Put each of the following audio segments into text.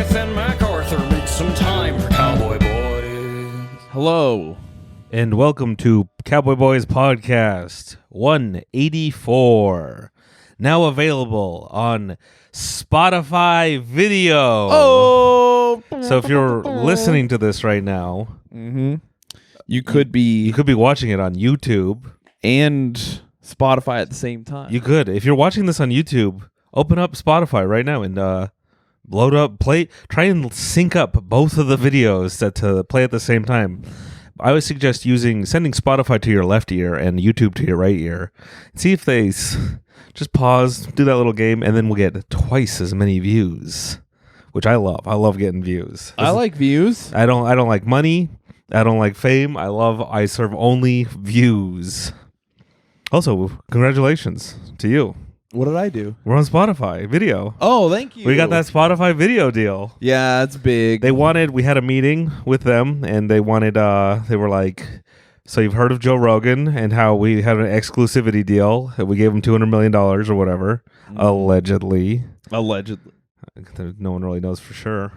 Smith and MacArthur make some time for Cowboy Boys. Hello. And welcome to Cowboy Boys Podcast 184. Now available on Spotify Video. Oh. So if you're listening to this right now, You could be watching it on YouTube. and Spotify at the same time. You could. If you're watching this on YouTube, open up Spotify right now and load up, try and sync up both of the videos to play at the same time. I would suggest sending Spotify to your left ear and YouTube to your right ear. See if they just pause, do that little game, and then we'll get twice as many views, which I love. I love getting views. I like views. I don't like money. I don't like fame. I serve only views. Also, congratulations to you. What did I do? We're on Spotify Video. Oh, thank you. We got that Spotify Video deal. Yeah, it's big. We had a meeting with them, and they were like, so you've heard of Joe Rogan and how we had an exclusivity deal. We gave him $200 million or whatever, allegedly. Allegedly. No one really knows for sure.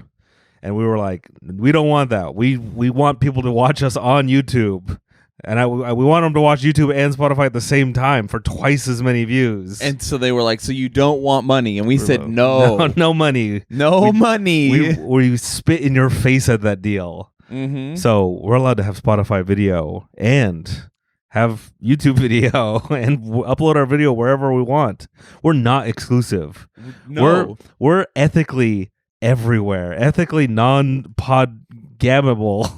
And we were like, we don't want that. We want people to watch us on YouTube. And we want them to watch YouTube and Spotify at the same time for twice as many views. And so they were like, so you don't want money? And we said, no. No money. No money. We spit in your face at that deal. Mm-hmm. So we're allowed to have Spotify Video and have YouTube Video and upload our video wherever we want. We're not exclusive. No. We're ethically everywhere. Ethically non-podgamable.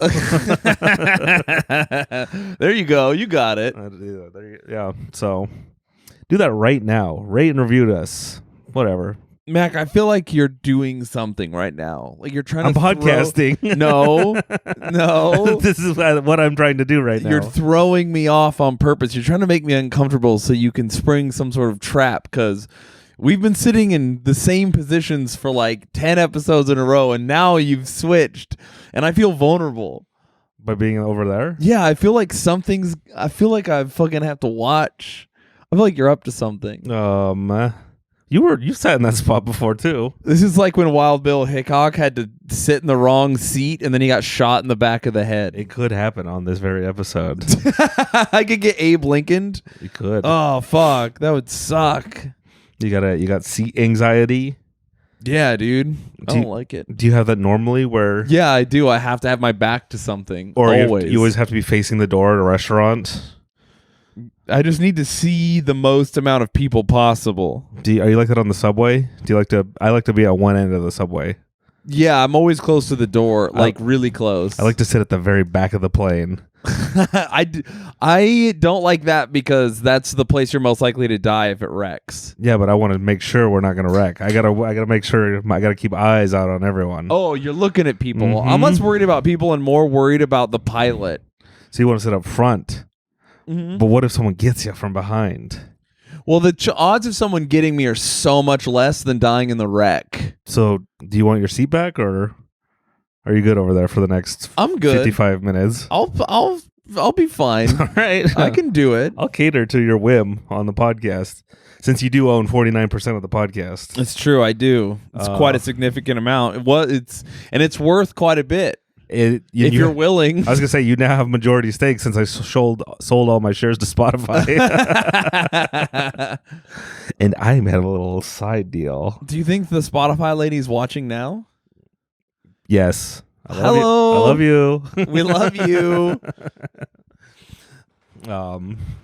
There you go. You got it. Yeah. So do that right now. Rate and review us. Whatever. Mac, I feel like you're doing something right now. Like you're trying I'm to podcasting. No. This is what I'm trying to do right now. You're throwing me off on purpose. You're trying to make me uncomfortable so you can spring some sort of trap, because we've been sitting in the same positions for like 10 episodes in a row, and now you've switched, and I feel vulnerable. By being over there? Yeah, I feel like I feel like I fucking have to watch. I feel like you're up to something. You sat in that spot before too. This is like when Wild Bill Hickok had to sit in the wrong seat and then he got shot in the back of the head. It could happen on this very episode. I could get Abe Lincolned. You could. Oh fuck, that would suck. You got seat anxiety. Yeah, dude. I don't like it. Do you have that normally where? Yeah, I do. I have to have my back to something. Or always. you always have to be facing the door at a restaurant. I just need to see the most amount of people possible. Are you like that on the subway? I like to be at one end of the subway. Yeah, I'm always close to the door, like really close. I like to sit at the very back of the plane. I don't like that because that's the place you're most likely to die if it wrecks. Yeah, but I want to make sure we're not going to wreck. I gotta make sure. I gotta keep eyes out on everyone. Oh, you're looking at people. Mm-hmm. I'm less worried about people and more worried about the pilot. So you want to sit up front. Mm-hmm. But what if someone gets you from behind? Well, the odds of someone getting me are so much less than dying in the wreck. So do you want your seat back, or are you good over there for the next I'm good. 55 minutes? I'll be fine. All right. I can do it. I'll cater to your whim on the podcast, since you do own 49% of the podcast. It's true, I do. It's quite a significant amount. It's worth quite a bit. If you're willing. I was gonna say you now have majority stake since I sold all my shares to Spotify, and I had a little side deal. Do you think the Spotify lady's watching now? Yes. Hello. I love you. We love you.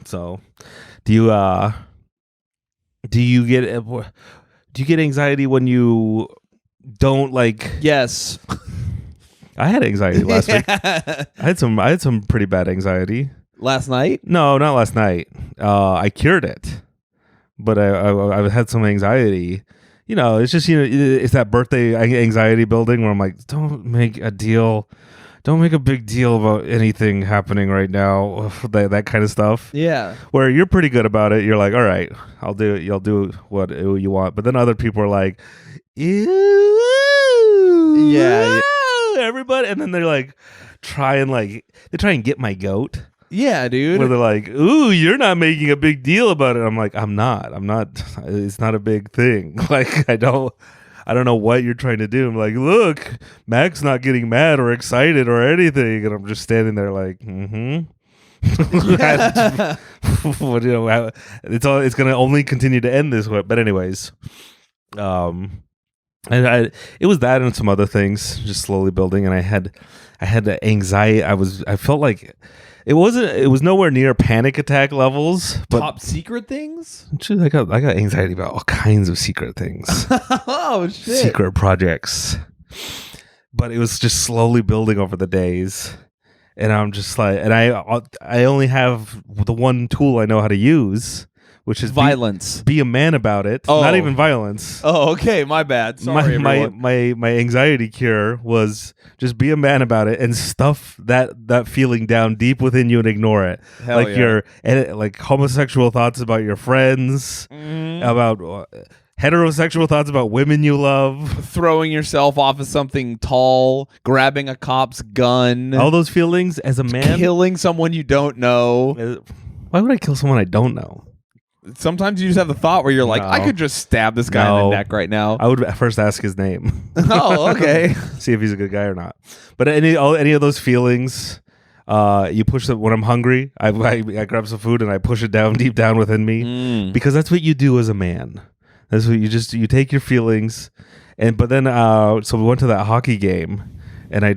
So, do you get anxiety when you don't like? Yes. I had anxiety last week. I had some pretty bad anxiety. Last night? No, not last night. I cured it, but I had some anxiety. You know, it's just it's that birthday anxiety building where I'm like, don't make a big deal about anything happening right now. That kind of stuff. Yeah. Where you're pretty good about it. You're like, all right, I'll do it. You'll do what you want. But then other people are like, ew. Yeah. Everybody, and then they're like, try and get my goat. Yeah, dude. Where they're like, ooh, you're not making a big deal about it. I'm like, I'm not. It's not a big thing. Like, I I don't know what you're trying to do. I'm like, look, Mac's not getting mad or excited or anything, and I'm just standing there like, Well, it's gonna only continue to end this way. But anyways, and it was that and some other things just slowly building, and I had the anxiety. I felt like it was nowhere near panic attack levels, but Top secret things? I got anxiety about all kinds of secret things. Oh shit. Secret projects. But it was just slowly building over the days. And I'm just like, and I only have the one tool I know how to use, which is violence. Be a man about it. Oh. Not even violence. Oh, okay, my bad. Sorry, everyone. My anxiety cure was just be a man about it and stuff that feeling down deep within you and ignore it. Hell like yeah. like homosexual thoughts about your friends, about heterosexual thoughts about women you love, throwing yourself off of something tall, grabbing a cop's gun, all those feelings as a man, killing someone you don't know. Why would I kill someone I don't know? Sometimes you just have the thought where you're like, I could just stab this guy in the neck right now. I would first ask his name. Oh, okay. See if he's a good guy or not. But any of those feelings, you push them when I'm hungry. I grab some food and I push it down deep down within me because that's what you do as a man. That's what you take your feelings, but then so we went to that hockey game, and I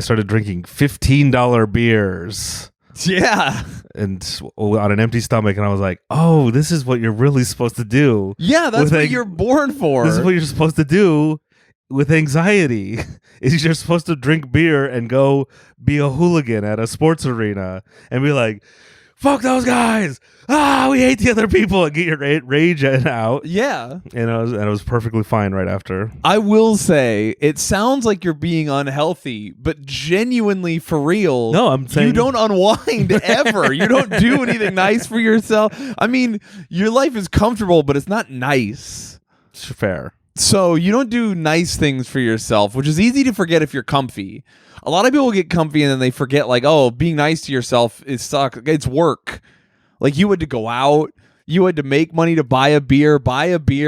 started drinking $15 beers. Yeah, and on an empty stomach, and I was like, "Oh, this is what you're really supposed to do." Yeah, that's what you're born for. This is what you're supposed to do with anxiety. Is you're supposed to drink beer and go be a hooligan at a sports arena and be like, fuck those guys! We hate the other people, and get your rage out. Yeah, and I was perfectly fine right after. I will say, it sounds like you're being unhealthy, but genuinely for real. No, I'm saying you don't unwind ever. You don't do anything nice for yourself. I mean, your life is comfortable, but it's not nice. It's fair. So you don't do nice things for yourself, which is easy to forget if you're comfy. A lot of people get comfy and then they forget, like, oh, being nice to yourself is suck. It's work. Like, you had to go out. You had to make money to buy a beer.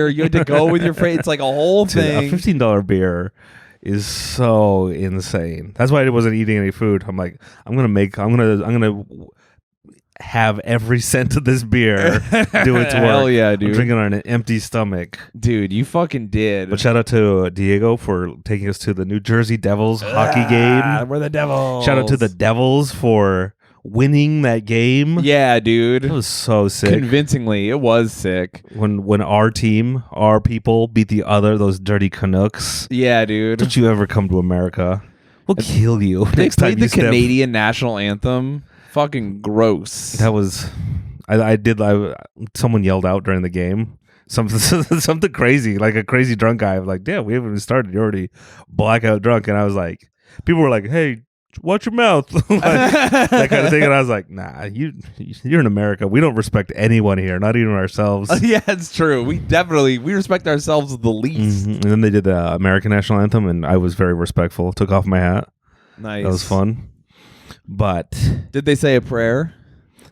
You had to go with your friends. It's like a whole thing. A $15 beer is so insane. That's why I wasn't eating any food. I'm like, I'm gonna have every cent of this beer do its work. Hell yeah, dude. I'm drinking on an empty stomach. Dude, you fucking did. But shout out to Diego for taking us to the New Jersey Devils hockey game. We're the Devils. Shout out to the Devils for winning that game. Yeah, dude. It was so sick. Convincingly, it was sick. When our team, our people beat those dirty Canucks. Yeah, dude. Don't you ever come to America. We'll kill you. They next time played the Canadian national anthem. Fucking gross. That was, someone yelled out during the game. Something crazy, like a crazy drunk guy. I was like, damn, we haven't even started. You're already blackout drunk. And I was like, people were like, hey, watch your mouth. Like, that kind of thing. And I was like, nah, you're in America. We don't respect anyone here, not even ourselves. Yeah, it's true. We respect ourselves the least. And then they did the American national anthem, and I was very respectful. Took off my hat. Nice. That was fun. But did they say a prayer?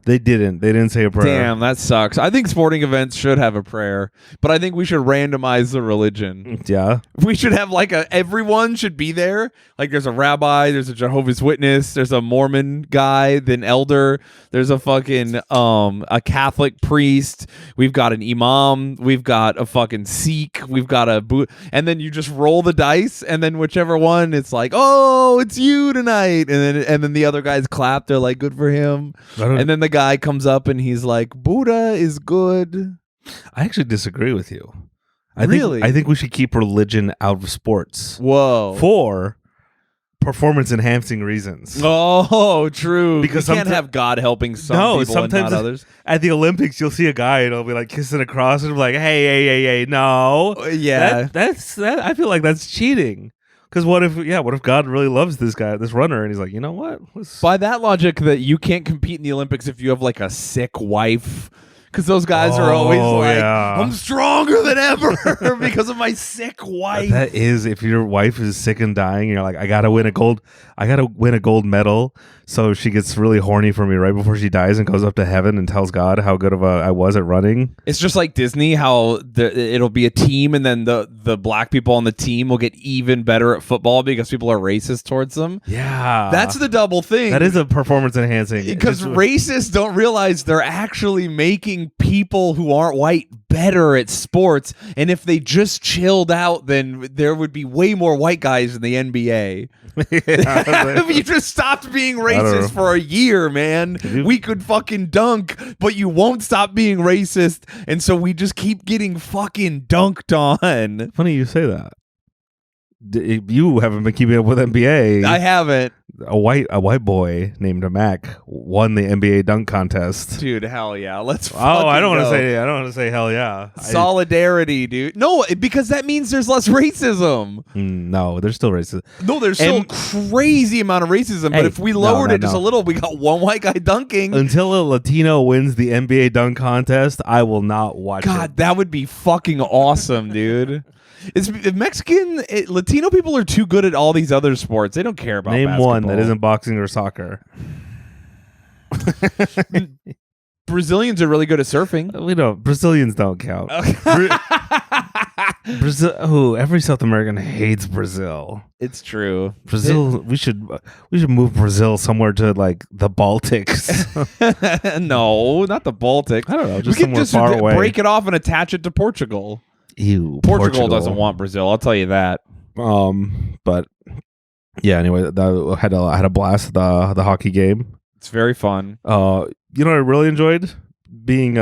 They didn't. They didn't say a prayer. Damn, that sucks. I think sporting events should have a prayer, but I think we should randomize the religion. Yeah. We should have everyone should be there. Like, there's a rabbi, there's a Jehovah's Witness, there's a Mormon guy, then elder, there's a fucking a Catholic priest, we've got an imam, we've got a fucking Sikh, we've got and then you just roll the dice, and then whichever one, it's like, oh, it's you tonight, and then the other guys clap, they're like, good for him, and then the guy comes up and he's like, Buddha is good. I actually disagree with you. I think we should keep religion out of sports. Whoa. For performance enhancing reasons. Oh, true. Because you can't have God helping some people and not others. At the Olympics, you'll see a guy and he'll be like kissing a cross and be like, hey, no. Yeah. That's I feel like that's cheating. Because what if God really loves this guy, this runner, and he's like, you know what? By that logic, that you can't compete in the Olympics if you have like a sick wife because those guys are always like, yeah. I'm stronger than ever because of my sick wife. That is, if your wife is sick and dying, you're like, I gotta win a gold medal, so she gets really horny for me right before she dies and goes up to heaven and tells God how good of I was at running. It's just like Disney, how it'll be a team, and then the black people on the team will get even better at football because people are racist towards them. Yeah, That's the double thing. that is a performance enhancing, because racists don't realize they're actually making people who aren't white better at sports, and if they just chilled out, then there would be way more white guys in the NBA. If you just stopped being racist for a year, man, we could fucking dunk, but you won't stop being racist, and so we just keep getting fucking dunked on. Funny you say that. You haven't been keeping up with NBA. I haven't. A white boy named Mac won the NBA dunk contest. Dude, hell yeah. Let's I don't want to to say hell yeah. Solidarity, dude. No, because that means there's less racism. No, there's still racism. No, there's still crazy amount of racism. Hey, but if we lowered it just a little, we got one white guy dunking. Until a Latino wins the NBA dunk contest, I will not watch it. God, that would be fucking awesome, dude. Latino people are too good at all these other sports. They don't care about Name basketball. one that isn't boxing or soccer. Brazilians are really good at surfing. We don't. Brazilians don't count. Brazil. Oh, every South American hates Brazil. It's true. Brazil. We should move Brazil somewhere to like the Baltics. No, not the Baltic. I don't know. Just we could somewhere far away. Break it off and attach it to Portugal. Ew, Portugal doesn't want Brazil. I'll tell you that. But yeah. Anyway, I had a blast at the hockey game. It's very fun. You know what I really enjoyed? Being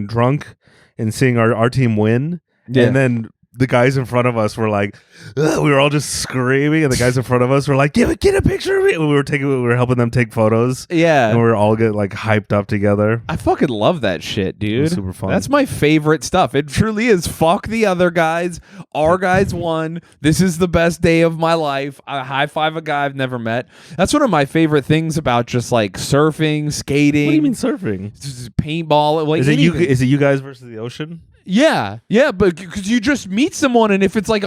drunk and seeing our team win. Yeah. And then the guys in front of us were like, ugh, we were all just screaming, and the guys in front of us were like, get a picture of me. And we were helping them take photos. Yeah. And we were all get like hyped up together. I fucking love that shit, dude. It was super fun. That's my favorite stuff. It truly is. Fuck the other guys. Our guys won. This is the best day of my life. I high five a guy I've never met. That's one of my favorite things about just like surfing, skating. What do you mean surfing? Paintball. Like, is it you guys versus the ocean? Yeah, but because you just meet someone, and if it's like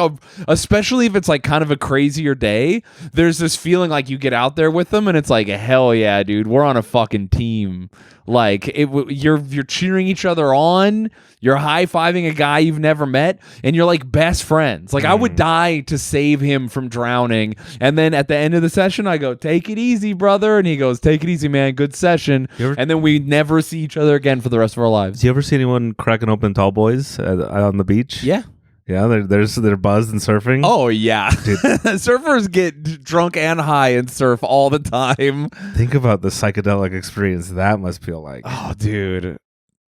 especially if it's like kind of a crazier day, there's this feeling like you get out there with them, and it's like, hell yeah, dude, we're on a fucking team. Like you're cheering each other on, you're high fiving a guy you've never met, and you're like best friends. Like I would die to save him from drowning, and then at the end of the session, I go, "Take it easy, brother," and he goes, "Take it easy, man. Good session." And then we never see each other again for the rest of our lives. Do you ever see anyone cracking open tall boys on the beach? Yeah. Yeah, they're buzzed and surfing. Oh yeah, surfers get drunk and high and surf all the time. Think about the psychedelic experience that must feel like. Oh, dude,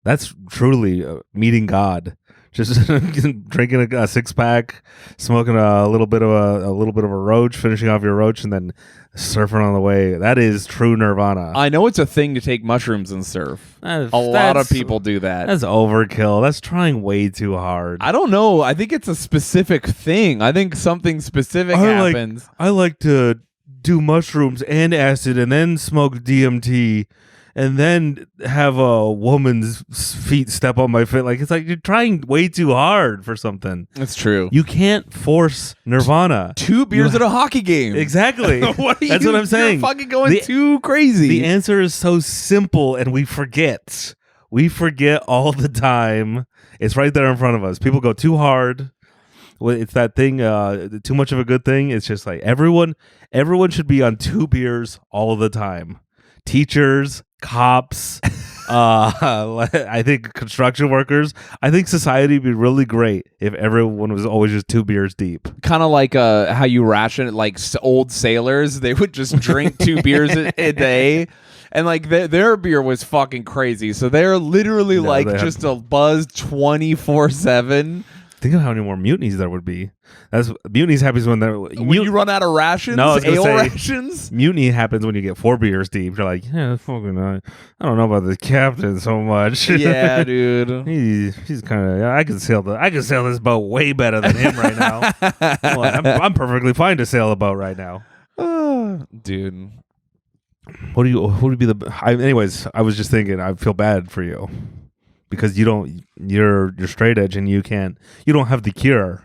that's truly meeting God. Just drinking a 6-pack, smoking a little bit of a roach, finishing off your roach, and then surfing on the way. That is true nirvana. I know it's a thing to take mushrooms and surf. A lot of people do that. That's overkill. That's trying way too hard. I don't know. I think it's a specific thing. I think something specific happens. I like to do mushrooms and acid and then smoke DMT and then have a woman's feet step on my foot. Like, it's like you're trying way too hard for something. That's true. You can't force nirvana. 2 beers at a hockey game. Exactly. That's what I'm saying. You're fucking going too crazy. The answer is so simple, and we forget. We forget all the time. It's right there in front of us. People go too hard. Well, it's that thing, too much of a good thing. It's just like everyone should be on 2 beers all the time. Teachers, cops, I think construction workers. I think society would be really great if everyone was always just 2 beers deep. Kind of like how you ration it, like old sailors. They would just drink 2 beers a day. And like their beer was fucking crazy. So they're literally just a buzz 24/7. Think of how many more mutinies there would be. That's mutinies happens when you run out of rations. No, rations. Mutiny happens when you get 4 beers deep. You're like, yeah, fucking. I don't know about the captain so much. Yeah, dude. He's kind of. I can sail this boat way better than him right now. Well, I'm perfectly fine to sail a boat right now. Dude. What would be the? Anyways, I was just thinking. I feel bad for you. because you're straight edge and you don't have the cure.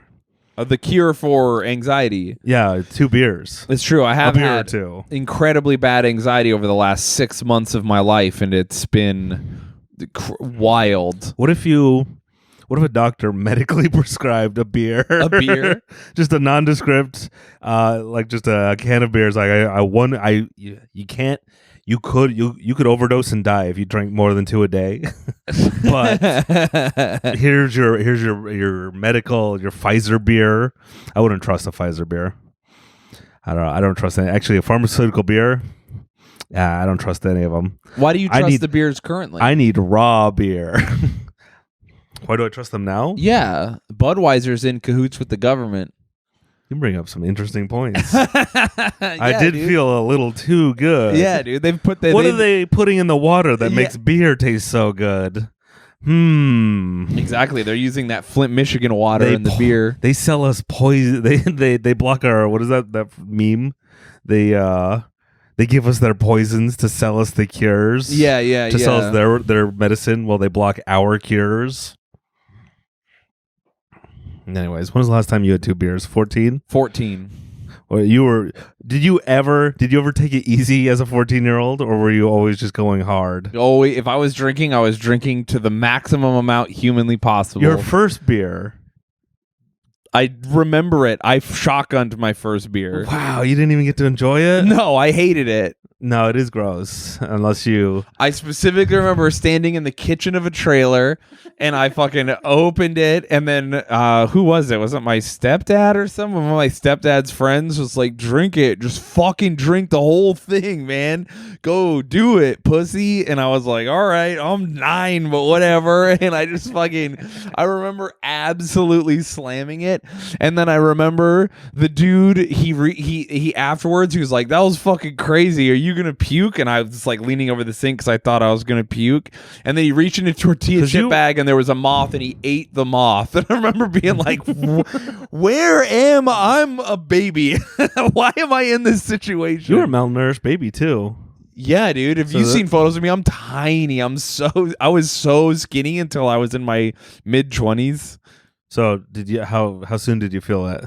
The cure for anxiety. Yeah, 2 beers. It's true. I have A beer or had two. incredibly bad anxiety over the last 6 months of my life, and it's been wild. What if a doctor medically prescribed a beer? A beer? Just a nondescript, like just a can of beer. It's like you could overdose and die if you drank more than 2 a day. But here's your medical, your Pfizer beer. I wouldn't trust a Pfizer beer. I don't know. I don't trust any. Actually, a pharmaceutical beer. I don't trust any of them. Why do you trust the beers currently? I need raw beer. Why do I trust them now? Yeah, Budweiser's in cahoots with the government. You bring up some interesting points. I I did feel a little too good. Yeah, dude. They've put What are they putting in the water that makes beer taste so good? Exactly. They're using that Flint, Michigan water in the beer. They sell us poison. They block our, what is that meme? They give us their poisons to sell us the cures. Yeah. To sell us their medicine while they block our cures. Anyways, when was the last time you had 2 beers? 14? 14. Well, did you ever take it easy as a 14-year-old, or were you always just going hard? Oh, if I was drinking to the maximum amount humanly possible. Your first beer. I remember it. I shotgunned my first beer. Wow, you didn't even get to enjoy it? No, I hated it. No, it is gross. Unless you... I specifically remember standing in the kitchen of a trailer, and I fucking opened it, and then who was it? Was it my stepdad or someone? One of my stepdad's friends was like, drink it. Just fucking drink the whole thing, man. Go do it, pussy. And I was like, all right, I'm 9, but whatever. And I just I remember absolutely slamming it. And then I remember the dude, he afterwards, he was like, that was fucking crazy. Are you gonna puke? And I was like leaning over the sink because I thought I was gonna puke. And then he reached in a tortilla chip bag and there was a moth and he ate the moth. And I remember being like, where am I? I'm a baby. Why am I in this situation? You were a malnourished baby too. Yeah, dude. If you've seen photos of me, I'm tiny. I was so skinny until I was in my mid-20s. So how soon did you feel that?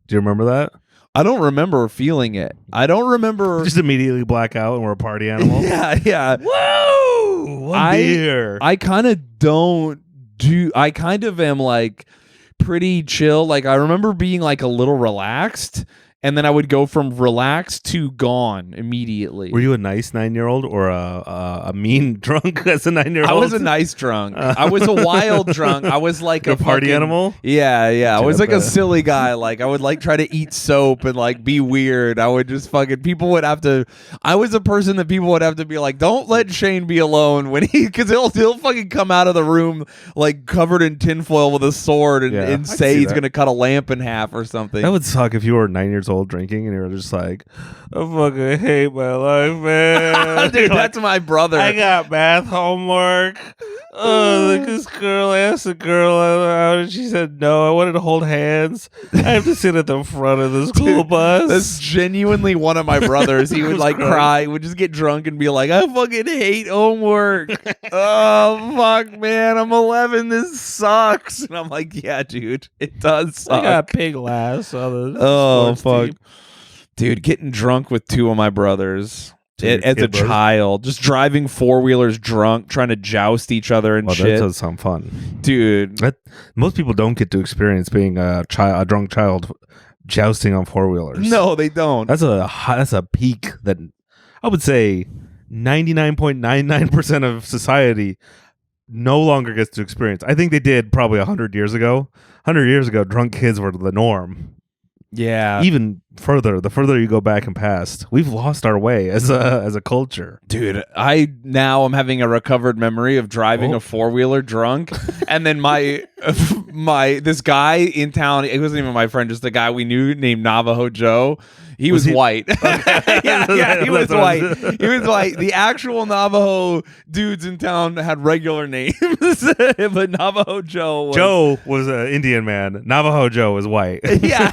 Do you remember that? I don't remember feeling it. I don't remember. Just immediately black out and we're a party animal. Yeah. Whoa! One beer. I kind of don't do. I kind of am like pretty chill. Like I remember being like a little relaxed. And then I would go from relaxed to gone immediately. Were you a nice 9-year-old or a mean drunk as a 9-year-old? I was a nice drunk. I was a wild drunk. I was like a party animal? Yeah. I was like a silly guy. Like I would like try to eat soap and like be weird. I would just people would have to. I was a person that people would have to be like, don't let Shayne be alone because he'll fucking come out of the room like covered in tinfoil with a sword and say he's gonna cut a lamp in half or something. That would suck if you were 9 years old drinking and you're just like, I fucking hate my life, man. Dude, that's my brother. I got math homework. Oh, look, this girl asked a girl out and she said no. I wanted to hold hands. I have to sit at the front of the school bus. That's genuinely one of my brothers. He would like cry, he would just get drunk and be like, I fucking hate homework. Oh, fuck, man. I'm 11. This sucks. And I'm like, yeah, dude, it does suck. I got pig last on the fuck. team. Dude, getting drunk with 2 of my brothers. As a brothers? Child, just driving 4-wheelers drunk, trying to joust each other and shit. That does sound fun, dude. Most people don't get to experience being a drunk child jousting on 4-wheelers. No, they don't. That's a peak that I would say 99.99% of society no longer gets to experience. I think they did probably 100 years ago. 100 years ago, drunk kids were the norm. Yeah. Even further, the further you go back and past, we've lost our way as a culture. Dude, I now am having a recovered memory of driving a 4-wheeler drunk. And then this guy in town, it wasn't even my friend, just a guy we knew named Navajo Joe. He was white. yeah, he was white. He was white. The actual Navajo dudes in town had regular names, but Navajo Joe was an Indian man. Navajo Joe was white. Yeah.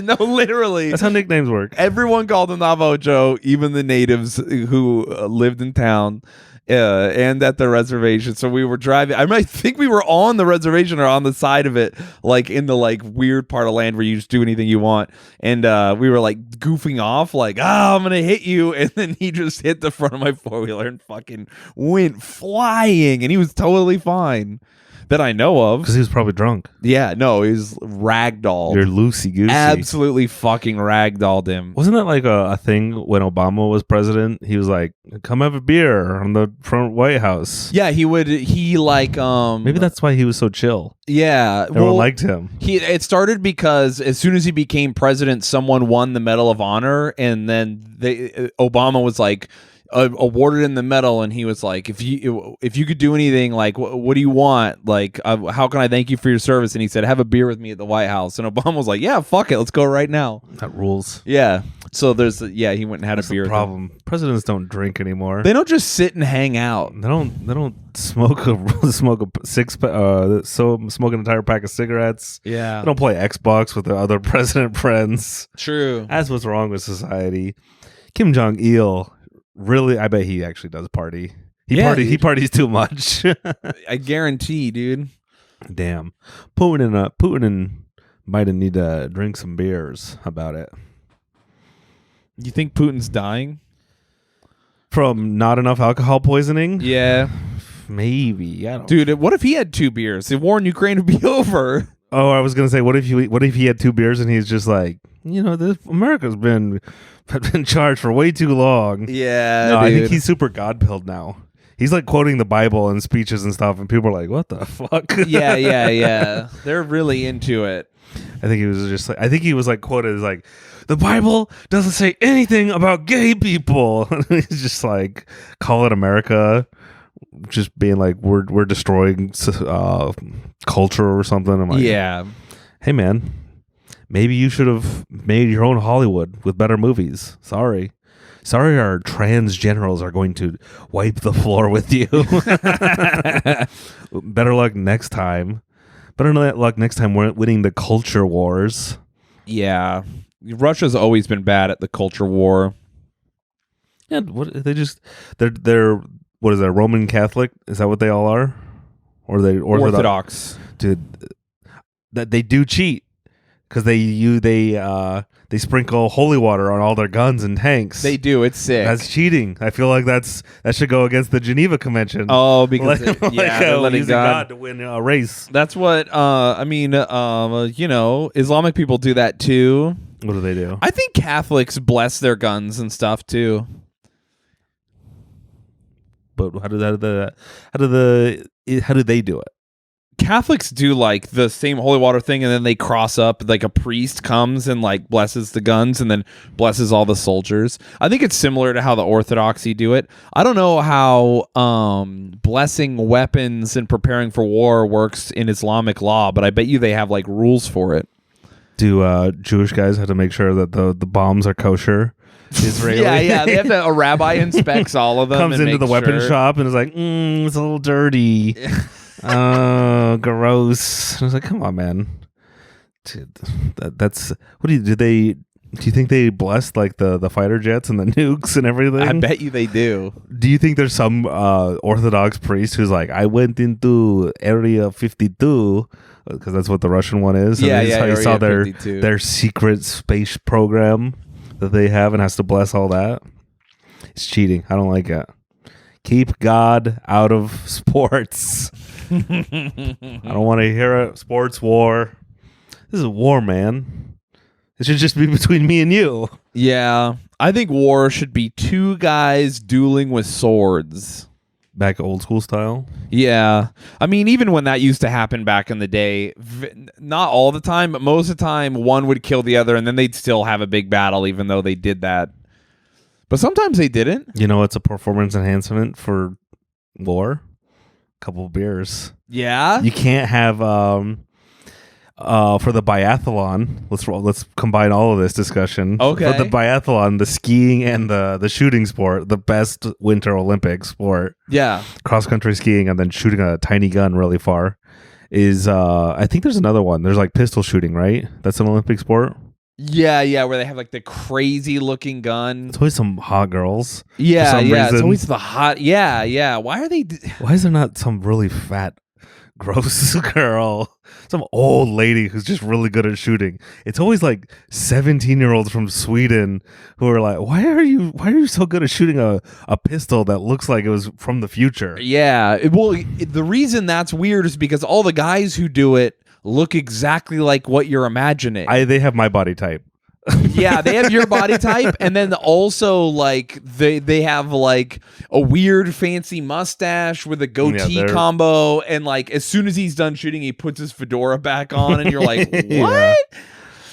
No, literally. That's how nicknames work. Everyone called him Navajo Joe, even the natives who lived in town. and at the reservation. So we were driving. I think we were on the reservation or on the side of it, like in the like weird part of land where you just do anything you want. And we were like goofing off, like, I'm gonna hit you, and then he just hit the front of my 4-wheeler and fucking went flying, and he was totally fine. That I know of. Because he was probably drunk. Yeah, no, he was ragdolled. You're loosey-goosey. Absolutely fucking ragdolled him. Wasn't that like a thing when Obama was president? He was like, come have a beer on the front White House. Yeah, he like Maybe that's why he was so chill. Yeah. Everyone liked him. It started because as soon as he became president, someone won the Medal of Honor, and then Obama was like awarded him the medal, and he was like, if you could do anything, like what do you want, like how can I thank you for your service? And he said, have a beer with me at the White House. And Obama was like, yeah, fuck it, let's go right now. That rules. Yeah, so he went and had That's a beer the with problem him. Presidents don't drink anymore. They don't just sit and hang out. They don't smoke smoke an entire pack of cigarettes. Yeah, they don't play Xbox with their other president friends. True. That's what's wrong with society. Kim Jong-il, really, I bet he actually does party. He parties too much. I guarantee, dude. Damn. Putin and Biden need to drink some beers about it. You think Putin's dying? From not enough alcohol poisoning? Yeah. Maybe. I don't Dude, what if he had 2 beers? The war in Ukraine would be over. Oh, I was going to say, what if he had 2 beers and he's just like, America's been charged for way too long. Yeah, no, dude. I think he's super God-pilled now. He's like quoting the Bible and speeches and stuff, and people are like, what the fuck? Yeah. They're really into it. I think he was like quoted as like, the Bible doesn't say anything about gay people. He's just like, call it America, just being like, we're destroying culture or something. I'm like, yeah. Hey man, maybe you should have made your own Hollywood with better movies. Sorry, our trans generals are going to wipe the floor with you. Better luck next time. Better luck next time we're winning the culture wars. Yeah. Russia's always been bad at the culture war. Yeah, they're what is that, Roman Catholic? Is that what they all are? Or are they Orthodox? Dude, that they do cheat because they sprinkle holy water on all their guns and tanks. They do. It's sick. That's cheating. I feel like that should go against the Geneva Convention. Oh, because they're letting using God to win a race. That's what Islamic people do that too. What do they do? I think Catholics bless their guns and stuff too. But how do they do it? Catholics do like the same holy water thing, and then they cross up, like a priest comes and like blesses the guns and then blesses all the soldiers. I think it's similar to how the Orthodoxy do it. I don't know how blessing weapons and preparing for war works in Islamic law, but I bet you they have like rules for it. Do Jewish guys have to make sure that the bombs are kosher? Israeli? Yeah. They have to. A rabbi inspects all of them. Comes into the weapon shop and is like, it's a little dirty. Oh, gross. I was like, come on, man. Dude, that's what do you think they blessed like the fighter jets and the nukes and everything? I bet you they do. Do you think there's some Orthodox priest who's like, I went into Area 52 because that's what the Russian one is? Yeah, and Area he saw 52. their secret space program that they have and has to bless all that. It's cheating. I don't like it. Keep God out of sports. I don't want to hear a sports war. This is a war, man. It should just be between me and you. Yeah. I think war should be 2 guys dueling with swords. Back old school style? Yeah. I mean, even when that used to happen back in the day, not all the time, but most of the time, one would kill the other, and then they'd still have a big battle, even though they did that. But sometimes they didn't. You know, it's a performance enhancement for war. Couple of beers. Yeah. You can't have for the biathlon. Let's combine all of this discussion. Okay. For the biathlon, the skiing and the shooting sport, the best Winter Olympic sport. Yeah. Cross country skiing and then shooting a tiny gun really far is I think there's another one. There's like pistol shooting, right? That's an Olympic sport. Yeah, where they have like the crazy looking gun. It's always some hot girls. Yeah, some it's reason. always the hot. Yeah. Why are they? Why is there not some really fat, gross girl? Some old lady who's just really good at shooting. It's always like 17-year-olds from Sweden who are like, why are you so good at shooting a pistol that looks like it was from the future? Yeah. The reason that's weird is because all the guys who do it look exactly like what you're imagining. They have my body type. Yeah, they have your body type, and then also like they have like a weird fancy mustache with a goatee combo, and like as soon as he's done shooting, he puts his fedora back on, and you're like, what? Yeah.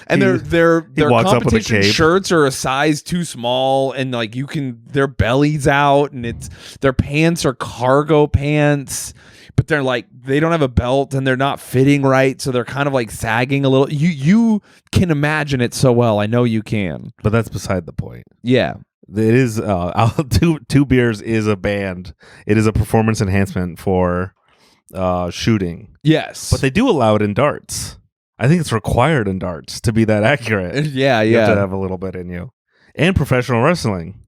And their walks up with a competition cape. shirts are a size too small, and like their belly's out, and their pants are cargo pants. But they're like, they don't have a belt and they're not fitting right, so they're kind of like sagging a little. You can imagine it so well. I know you can. But that's beside the point. Yeah. It is two beers is a band. It is a performance enhancement for shooting. Yes. But they do allow it in darts. I think it's required in darts to be that accurate. Yeah. You have to have a little bit in you. And professional wrestling.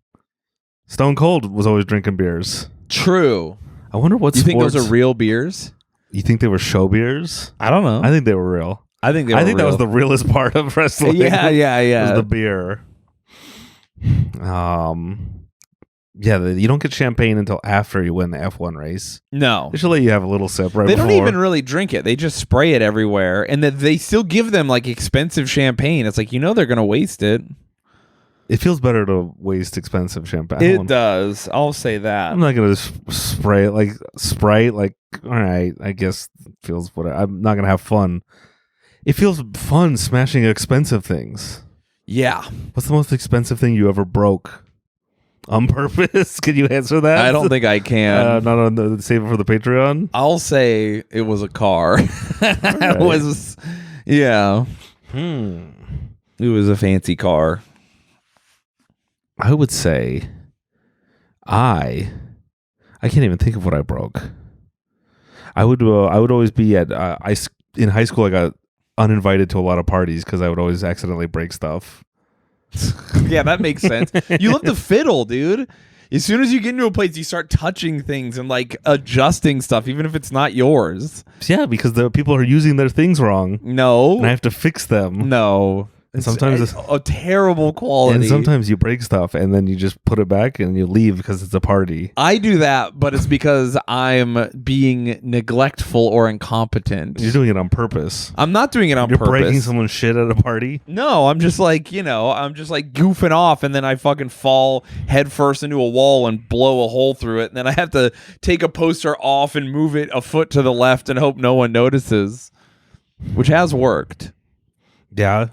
Stone Cold was always drinking beers. True. I wonder what you sports... think those are real beers? You think they were show beers? I don't know. I think they were real. I think that was the realest part of wrestling. Yeah. Was the beer. You don't get champagne until after you win the F1 race. No. They should let you have a little sip right They before. don't even really drink it. They just spray it everywhere, and then they still give them like expensive champagne. It's like, they're going to waste it. It feels better to waste expensive champagne. It does. I'll say that. I'm not going to spray it like Sprite. Like, all right, I guess it feels whatever. I'm not going to have fun. It feels fun smashing expensive things. Yeah. What's the most expensive thing you ever broke on purpose? Can you answer that? I don't think I can. Not on the save it for the Patreon. I'll say it was a car. It was, yeah. It was a fancy car. I would say I can't even think of what I broke. I would always be at in high school. I got uninvited to a lot of parties because I would always accidentally break stuff. Yeah, that makes sense. You love to fiddle, dude. As soon as you get into a place, you start touching things and like adjusting stuff, even if it's not yours. Yeah, because the people are using their things wrong. No, and I have to fix them. No. And sometimes it's a terrible quality. And sometimes you break stuff and then you just put it back and you leave because it's a party. I do that, but it's because I'm being neglectful or incompetent. You're doing it on purpose. I'm not doing it on purpose. You're breaking someone's shit at a party? No, I'm just like, I'm just like goofing off, and then I fucking fall headfirst into a wall and blow a hole through it, and then I have to take a poster off and move it a foot to the left and hope no one notices, which has worked. Yeah.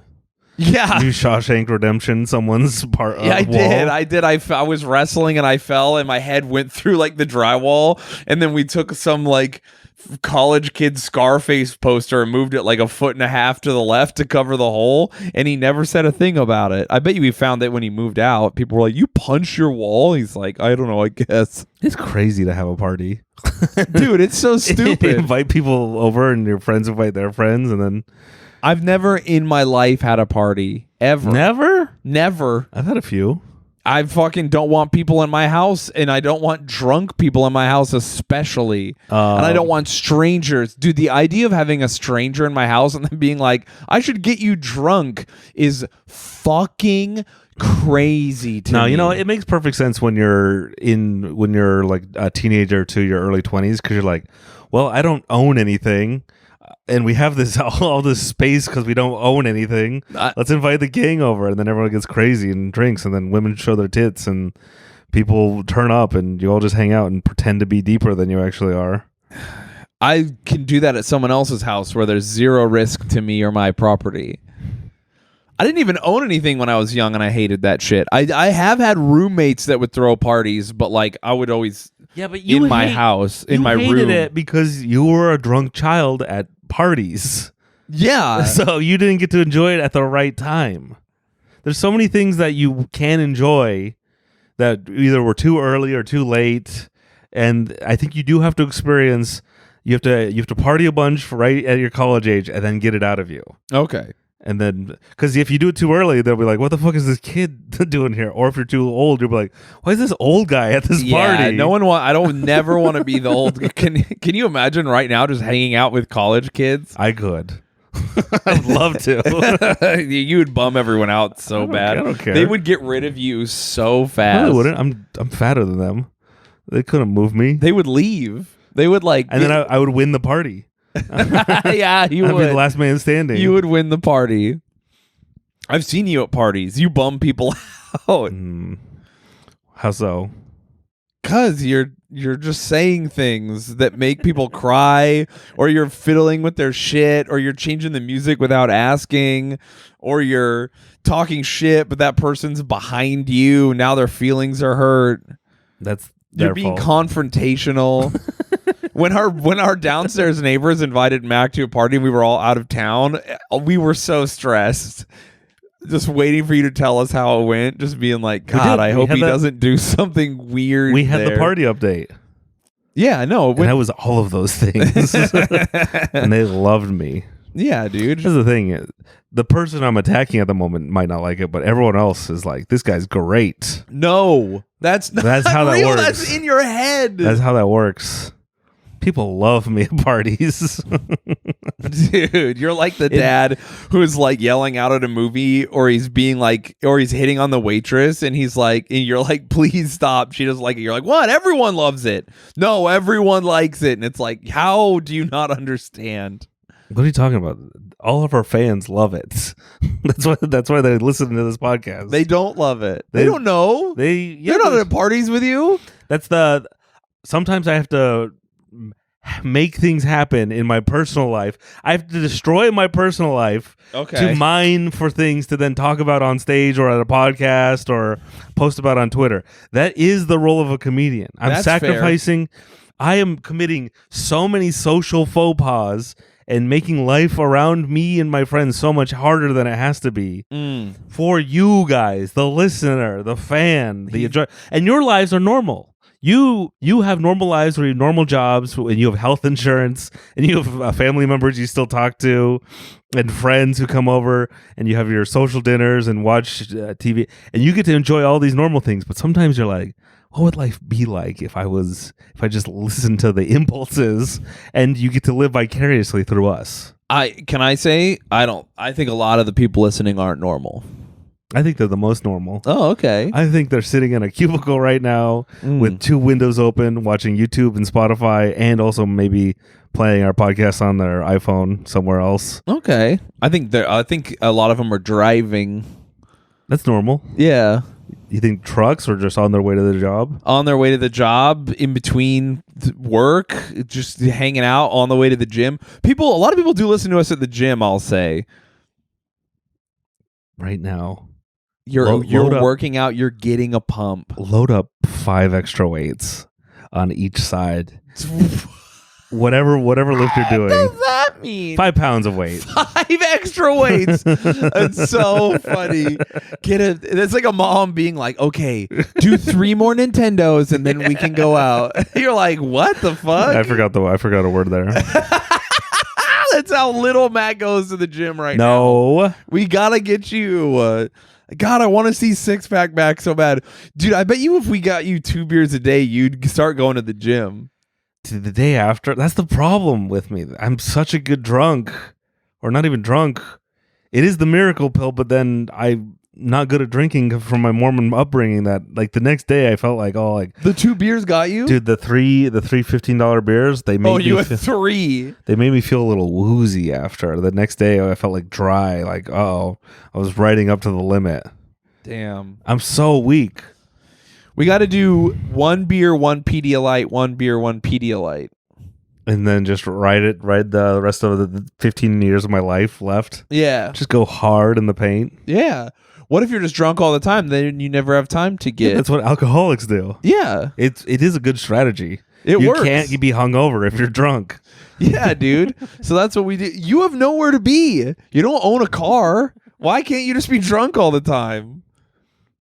Yeah. You Shawshank Redemption someone's part of I the wall. I did. I was wrestling and I fell and my head went through like the drywall, and then we took some like college kid Scarface poster and moved it like a foot and a half to the left to cover the hole, and he never said a thing about it. I bet you he found it when he moved out. People were like, "You punched your wall?" He's like, "I don't know, I guess." It's crazy to have a party. Dude, it's so stupid. Invite people over and your friends invite their friends, and then I've never in my life had a party ever. Never. I've had a few. I fucking don't want people in my house, and I don't want drunk people in my house especially. And I don't want strangers. Dude, the idea of having a stranger in my house and then being like, I should get you drunk is fucking crazy to me. No, it makes perfect sense when you're like a teenager to your early 20s, because you're like, well, I don't own anything. And we have this all this space because we don't own anything. Let's invite the gang over, and then everyone gets crazy and drinks, and then women show their tits, and people turn up, and you all just hang out and pretend to be deeper than you actually are. I can do that at someone else's house where there's zero risk to me or my property. I didn't even own anything when I was young, and I hated that shit. I have had roommates that would throw parties, but like I would always but in my house, in my room. You hated it because you were a drunk child at parties. Yeah. So you didn't get to enjoy it at the right time. There's so many things that you can enjoy that either were too early or too late, and I think you do have to experience. You have to party a bunch right at your college age and then get it out of you. Okay. And then, because if you do it too early, they'll be like, "What the fuck is this kid doing here?" Or if you're too old, you'll be like, "Why is this old guy at this party?" No one want. I don't never want to be the old. Can you imagine right now just hanging out with college kids? I could. I'd love to. You would bum everyone out so bad. I don't care. They would get rid of you so fast. No, they wouldn't. I'm fatter than them. They couldn't move me. They would leave. They would like, and then I would win the party. Yeah, you I'd would be the last man standing. You would win the party. I've seen you at parties. You bum people out. How so? Cause you're just saying things that make people cry, or you're fiddling with their shit, or you're changing the music without asking, or you're talking shit, but that person's behind you. Now their feelings are hurt. You're being confrontational. When our downstairs neighbors invited Mac to a party and we were all out of town, we were so stressed. Just waiting for you to tell us how it went. Just being like, God, I hope he doesn't do something weird. We had the party update. Yeah, I know. And I was all of those things. And they loved me. Yeah, dude. Here's the thing. The person I'm attacking at the moment might not like it, but everyone else is like, this guy's great. No, that's how that real. works. That's in your head. That's how that works. People love me at parties. Dude, you're like the dad who's like yelling out at a movie, or he's hitting on the waitress, and you're like, please stop. She doesn't like it. You're like, what? Everyone loves it. No, everyone likes it. And it's like, how do you not understand? What are you talking about? All of our fans love it. That's why they listen to this podcast. They don't love it. They don't know. They're not at parties with you. Sometimes I have to make things happen in my personal life. I have to destroy my personal life to mine for things to then talk about on stage or at a podcast or post about on Twitter. That is the role of a comedian. I'm sacrificing. Fair. I am committing so many social faux pas and making life around me and my friends so much harder than it has to be for you guys, the listener, the fan, the enjoy. And your lives are normal. You have normal lives where you have normal jobs, and you have health insurance, and you have family members you still talk to, and friends who come over, and you have your social dinners and watch TV, and you get to enjoy all these normal things. But sometimes you're like, what would life be like if I just listened to the impulses? And you get to live vicariously through us. I think a lot of the people listening aren't normal. I think they're the most normal. Oh, okay. I think they're sitting in a cubicle right now with 2 windows open, watching YouTube and Spotify, and also maybe playing our podcast on their iPhone somewhere else. Okay. I think a lot of them are driving. That's normal. Yeah. You think trucks are just on their way to the job? On their way to the job, in between work, just hanging out on the way to the gym. A lot of people do listen to us at the gym, I'll say. Right now. You're working out, you're getting a pump. Load up 5 extra weights on each side. whatever lift you're doing. What does that mean? 5 pounds of weight. 5 extra weights. It's so funny. It's like a mom being like, okay, do 3 more Nintendos and then we can go out. You're like, what the fuck? I forgot a word there. That's how little Matt goes to the gym right now. No. We gotta get you. God, I want to see 6-pack back so bad. Dude, I bet you if we got you 2 beers a day, you'd start going to the gym. To the day after? That's the problem with me. I'm such a good drunk. Or not even drunk. It is the miracle pill, but then I'm not good at drinking from my Mormon upbringing that like the next day I felt like the 2 beers got you? Dude, the three $15 beers, they made you had 3. They made me feel a little woozy after. The next day I felt like dry, like I was riding up to the limit. Damn. I'm so weak. We got to do 1 beer, 1 Pedialyte, 1 beer, 1 Pedialyte. And then just ride the rest of the 15 years of my life left. Yeah. Just go hard in the paint. Yeah. What if you're just drunk all the time? Then you never have time to get... Yeah, that's what alcoholics do. Yeah. It is a good strategy. You works. You can't be hungover if you're drunk. Yeah, dude. So that's what we do. You have nowhere to be. You don't own a car. Why can't you just be drunk all the time?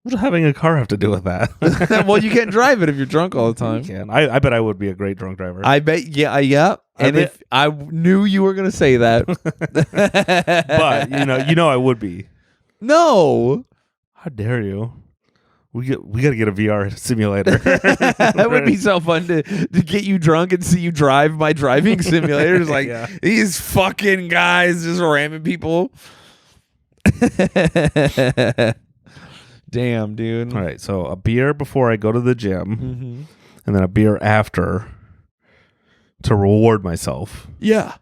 What does having a car have to do with that? Well, you can't drive it if you're drunk all the time. You can. I bet I would be a great drunk driver. I bet, yeah. And if I knew you were going to say that. But, you know I would be. No. How dare you? We got to get a VR simulator. That would be so fun to get you drunk and see you drive my driving simulator. It's like, these fucking guys just ramming people. Damn, dude. All right, so a beer before I go to the gym, and then a beer after to reward myself. Yeah.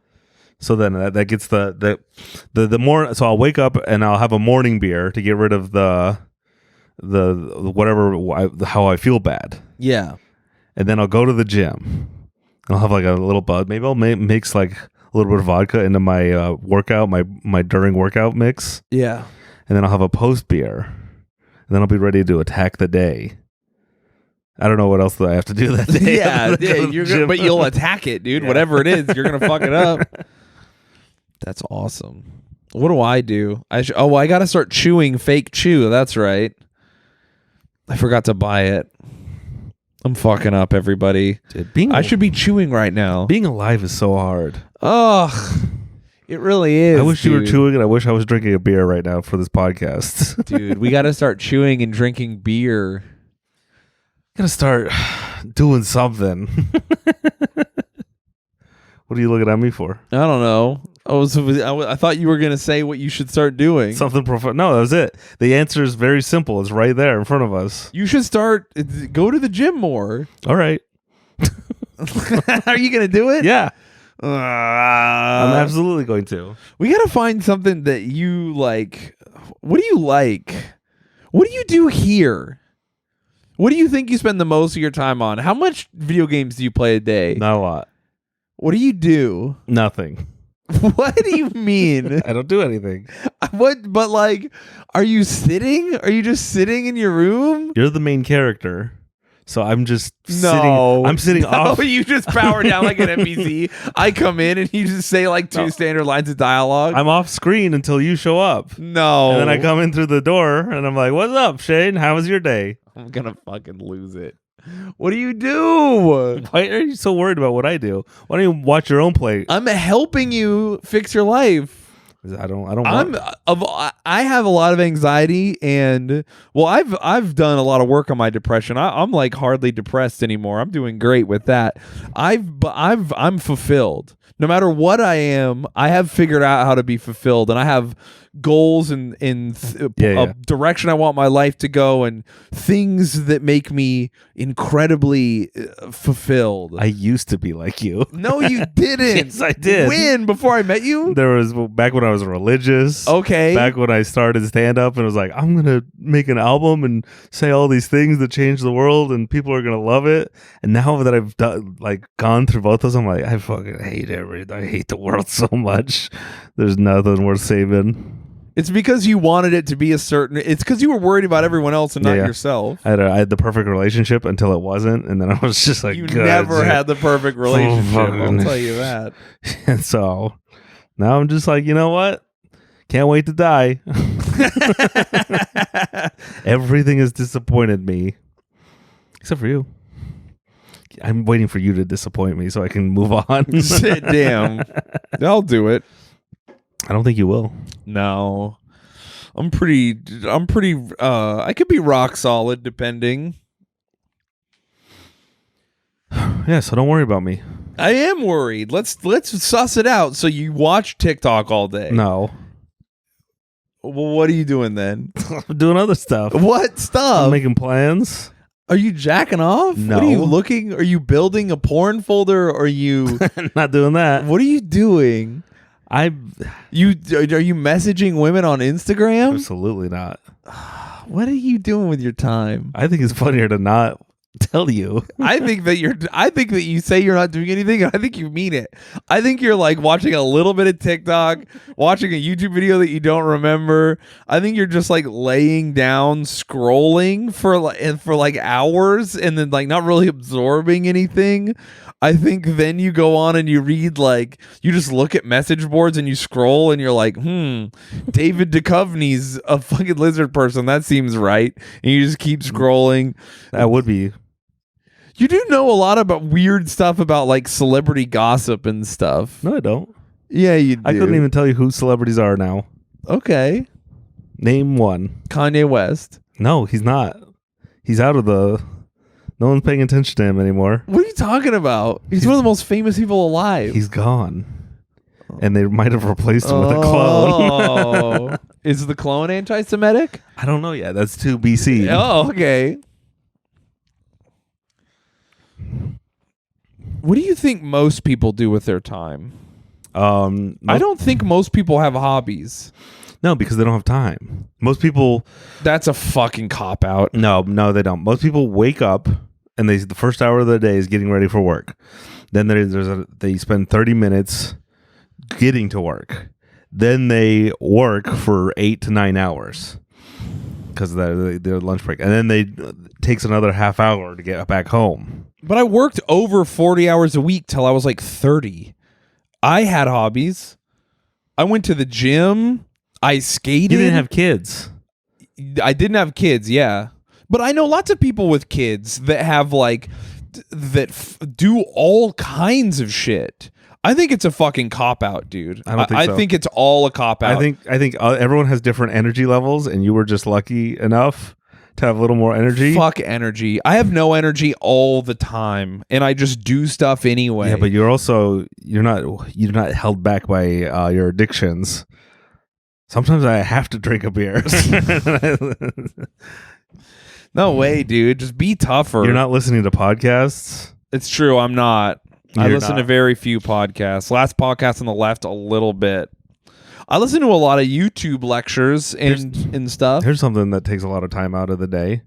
So then that gets the more. So I'll wake up and I'll have a morning beer to get rid of the whatever how I feel bad. Yeah. And then I'll go to the gym. I'll have like a little bud. Maybe I'll mix like a little bit of vodka into my workout, my during workout mix. Yeah. And then I'll have a post beer. And then I'll be ready to attack the day. I don't know what else I have to do that day. Yeah, but you'll attack it, dude. Yeah. Whatever it is, you're gonna fuck it up. That's awesome. What do? I gotta start chewing fake chew. That's right. I forgot to buy it. I'm fucking up, everybody. Dude, I should be chewing right now. Being alive is so hard. Ugh. It really is. I wish you were chewing, and I wish I was drinking a beer right now for this podcast. Dude, we got to start chewing and drinking beer. Got to start doing something. What are you looking at me for? I don't know. I thought you were going to say what you should start doing. Something profound. No, that was it. The answer is very simple. It's right there in front of us. You should go to the gym more. All right. Are you going to do it? Yeah. I'm absolutely going to. We got to find something that you like. What do you like? What do you do here? What do you think you spend the most of your time on? How much video games do you play a day? Not a lot. What do you do? Nothing. What do you mean? I don't do anything. What? But like, are you sitting? Are you just sitting in your room? You're the main character. So I'm just sitting. I'm sitting off. You just power down like an NPC. I come in and you just say like two standard lines of dialogue. I'm off screen until you show up. No. And then I come in through the door and I'm like, "What's up, Shayne? How was your day?" I'm gonna fucking lose it. What do you do? Why are you so worried about what I do? Why don't you watch your own play? I'm helping you fix your life. I have a lot of anxiety, and I've done a lot of work on my depression. I'm like hardly depressed anymore. I'm doing great with that. I'm fulfilled. No matter what I am, I have figured out how to be fulfilled, and I have goals and a direction I want my life to go, and things that make me incredibly fulfilled. I used to be like you. No, you didn't. Yes, I did. When? Before I met you? There was back when I was religious. Okay. Back when I started stand up and was like, I'm gonna make an album and say all these things that change the world and people are gonna love it. And now that I've gone through both those, I'm like, I fucking hate everything. I hate the world so much. There's nothing worth saving. It's because you wanted it to be it's because you were worried about everyone else and not yourself. I had the perfect relationship until it wasn't, and then I was just like, you never had the perfect relationship. I'll tell you that. And so now I'm just like, you know what? Can't wait to die. Everything has disappointed me, except for you. I'm waiting for you to disappoint me so I can move on. Damn, I'll do it. I don't think you will. No. I'm pretty I could be rock solid depending. Yeah, so don't worry about me. I am worried. Let's suss it out. So you watch TikTok all day? No. Well, what are you doing then? I'm doing other stuff. What stuff? I'm making plans. Are you jacking off? No. What are you looking? Are you building a porn folder? Or are you not doing that? What are you doing? Are you messaging women on Instagram? Absolutely not. What are you doing with your time? I think it's funnier to not tell you. I think that you say you're not doing anything, and I think you mean it. I think you're like watching a little bit of TikTok, watching a YouTube video that you don't remember. I think you're just like laying down, scrolling for like hours, and then like not really absorbing anything. I think then you go on and you read, like, you just look at message boards and you scroll and you're like, David Duchovny's a fucking lizard person. That seems right. And you just keep scrolling. That would be. You do know a lot about weird stuff about like celebrity gossip and stuff. No, I don't. Yeah, you do. I couldn't even tell you who celebrities are now. Okay. Name one. Kanye West. No, he's not. He's out of the... No one's paying attention to him anymore. What are you talking about? He's one of the most famous people alive. He's gone. And they might have replaced him with a clone. Is the clone anti-Semitic? I don't know yet. That's 2 BC. Oh, okay. What do you think most people do with their time? I don't think most people have hobbies. No, because they don't have time. Most people... That's a fucking cop-out. No, they don't. Most people wake up, and the first hour of the day is getting ready for work. Then they spend 30 minutes getting to work. Then they work for 8 to 9 hours because of their lunch break. And then it takes another half hour to get back home. But I worked over 40 hours a week till I was like 30. I had hobbies. I went to the gym. I skated. You didn't have kids. I didn't have kids, yeah. But I know lots of people with kids that have like do all kinds of shit. I think it's a fucking cop out, dude. I don't think so. I think it's all a cop out. I think everyone has different energy levels, and you were just lucky enough to have a little more energy. Fuck energy. I have no energy all the time, and I just do stuff anyway. Yeah, but you're not held back by your addictions. Sometimes I have to drink a beer. No way, dude. Just be tougher. You're not listening to podcasts? It's true. I'm not. I You're listen not. to very few podcasts. Last podcast on the left, a little bit. I listen to a lot of YouTube lectures and stuff. Here's something that takes a lot of time out of the day.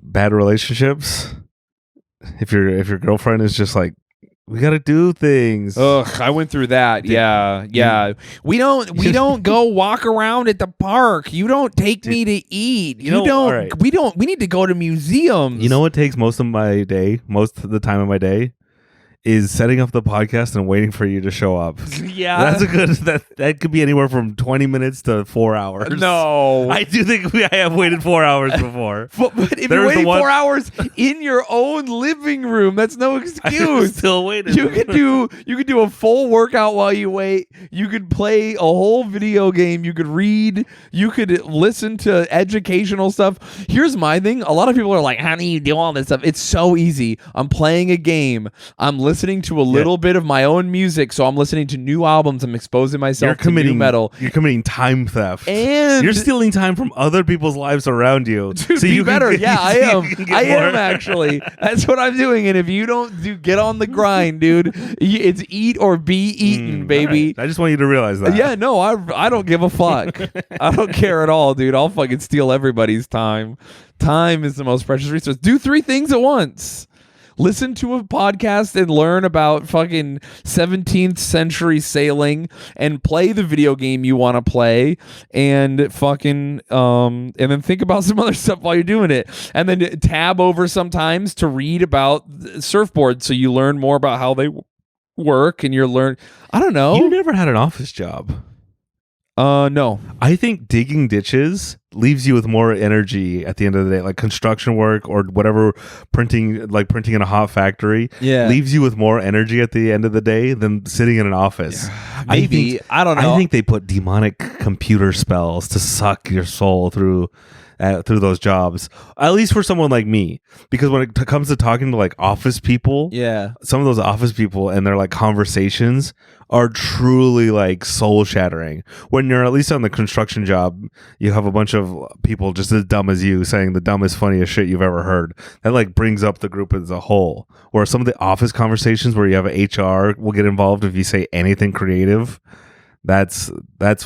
Bad relationships. If your girlfriend is just like, we gotta do things. Ugh, I went through that. Yeah. We don't go walk around at the park. You don't take me to eat. We need to go to museums. You know what takes most of the time of my day? Is setting up the podcast and waiting for you to show up. Yeah. That's a good, that could be anywhere from 20 minutes to 4 hours. No. I do think I have waited 4 hours before. But if you're waiting 4 hours in your own living room, that's no excuse. Still waiting. You could do a full workout while you wait. You could play a whole video game. You could read. You could listen to educational stuff. Here's my thing. A lot of people are like, how do you do all this stuff? It's so easy. I'm playing a game. I'm listening to a little bit of my own music, so I'm listening to new albums. I'm exposing myself to new metal. You're committing time theft, and you're stealing time from other people's lives around you. Dude, so you better. Yeah, I am. I am actually. That's what I'm doing. And if you don't get on the grind, dude, it's eat or be eaten, baby. Right. I just want you to realize that. Yeah, no, I don't give a fuck. I don't care at all, dude. I'll fucking steal everybody's time. Time is the most precious resource. Do 3 things at once. Listen to a podcast and learn about fucking 17th century sailing and play the video game you want to play and fucking and then think about some other stuff while you're doing it. And then tab over sometimes to read about surfboards so you learn more about how they work and I don't know. You never had an office job. No. I think digging ditches leaves you with more energy at the end of the day, like construction work or whatever, printing in a hot factory. Yeah, leaves you with more energy at the end of the day than sitting in an office. Maybe. I don't know. I think they put demonic computer spells to suck your soul through those jobs, at least for someone like me, because when it comes to talking to like office people, some of those office people and their like conversations are truly like soul shattering. When you're at least on the construction job, you have a bunch of people just as dumb as you saying the dumbest, funniest shit you've ever heard. That like brings up the group as a whole. Or some of the office conversations where you have HR will get involved if you say anything creative. That's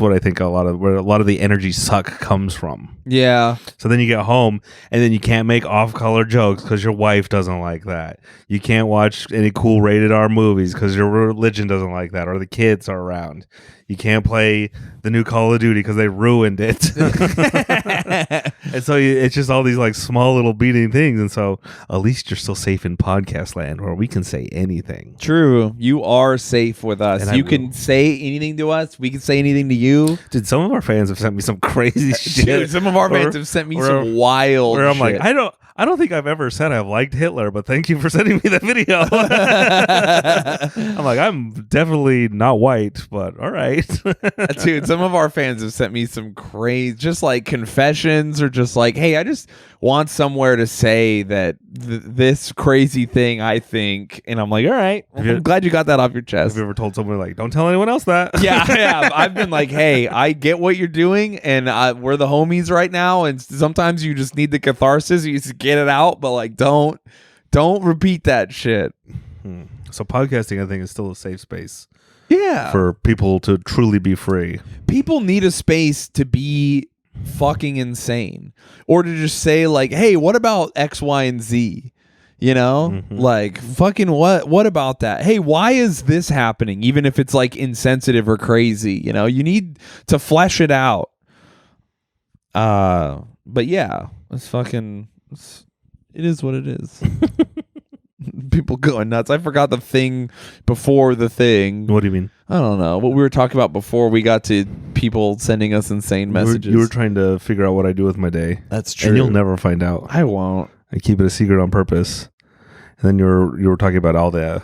what I think where a lot of the energy suck comes from. Yeah. So then you get home and then you can't make off-color jokes because your wife doesn't like that. You can't watch any cool rated R movies because your religion doesn't like that, or the kids are around. You can't play the new Call of Duty because they ruined it. And so it's just all these like small little beating things. And so at least you're still safe in podcast land where we can say anything. True. You are safe with us. And you can say anything to us. We can say anything to you. Dude, some of our fans have sent me some crazy shit. Dude, some of our fans have sent me some wild where I'm shit. like, I don't think I've ever said I've liked Hitler, but thank you for sending me the video. I'm like, I'm definitely not white, but all right. Dude, some of our fans have sent me some crazy, just like confessions, or just like, hey, I just want somewhere to say that this crazy thing I think, and I'm like, all right, I'm glad you got that off your chest. Have you ever told someone like, don't tell anyone else that? Yeah. I've been like, hey, I get what you're doing, and we're the homies right now, and sometimes you just need the catharsis. You just get it out, but like, don't repeat that shit. So podcasting, I think, is still a safe space. Yeah, for people to truly be free. People need a space to be fucking insane, or to just say like, hey, what about X, Y, and Z? You know, like fucking what about that? Hey, why is this happening? Even if it's like insensitive or crazy, you know, you need to flesh it out. But yeah, it is what it is. People going nuts. I forgot the thing before the thing. What do you mean? I don't know. What we were talking about before we got to people sending us insane messages. You were trying to figure out what I do with my day. That's true. And you'll never find out. I won't. I keep it a secret on purpose. And then you were talking about all the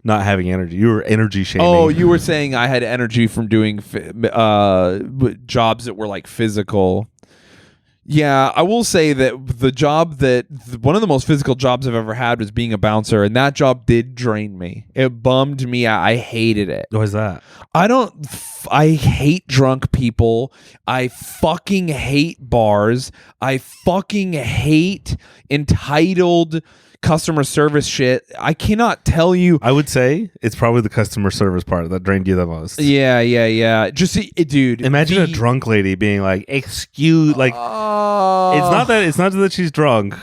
not having energy. You were energy shaming. Oh, you were saying I had energy from doing jobs that were like physical. Yeah, I will say that one of the most physical jobs I've ever had was being a bouncer, and that job did drain me. It bummed me out. I hated it. Why is that? I hate drunk people. I fucking hate bars. I fucking hate entitled customer service shit. I cannot tell you. I would say it's probably the customer service part that drained you the most. Yeah. Just dude. Imagine a drunk lady being like, "Excuse," like it's not that she's drunk,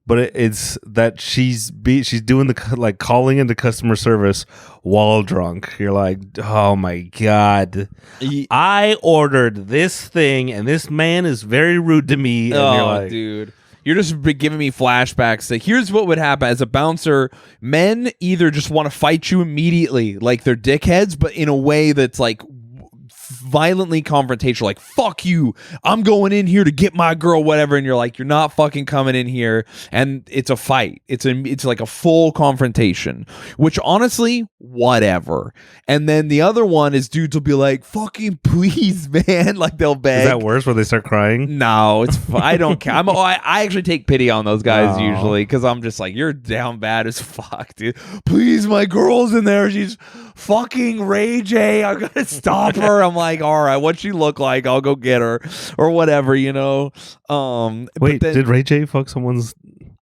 but it's that she's doing the like calling into customer service while drunk. You're like, oh my god, I ordered this thing and this man is very rude to me. And you're like, dude. You're just giving me flashbacks. Like, here's what would happen as a bouncer. Men either just want to fight you immediately, like they're dickheads, but in a way that's like violently confrontational, like, fuck you, I'm going in here to get my girl, whatever. And you're like, you're not fucking coming in here. And it's a fight. It's like a full confrontation, which honestly, whatever. And then the other one is dudes will be like, fucking please, man. Like, they'll beg. Is that worse where they start crying? No, it's I don't care. I actually take pity on those guys usually, because I'm just like, you're down bad as fuck, dude. Please, my girl's in there. She's fucking Ray J. I gotta stop her. I'm like, all right, what'd she look like? I'll go get her or whatever, you know. Wait, did Ray J fuck someone's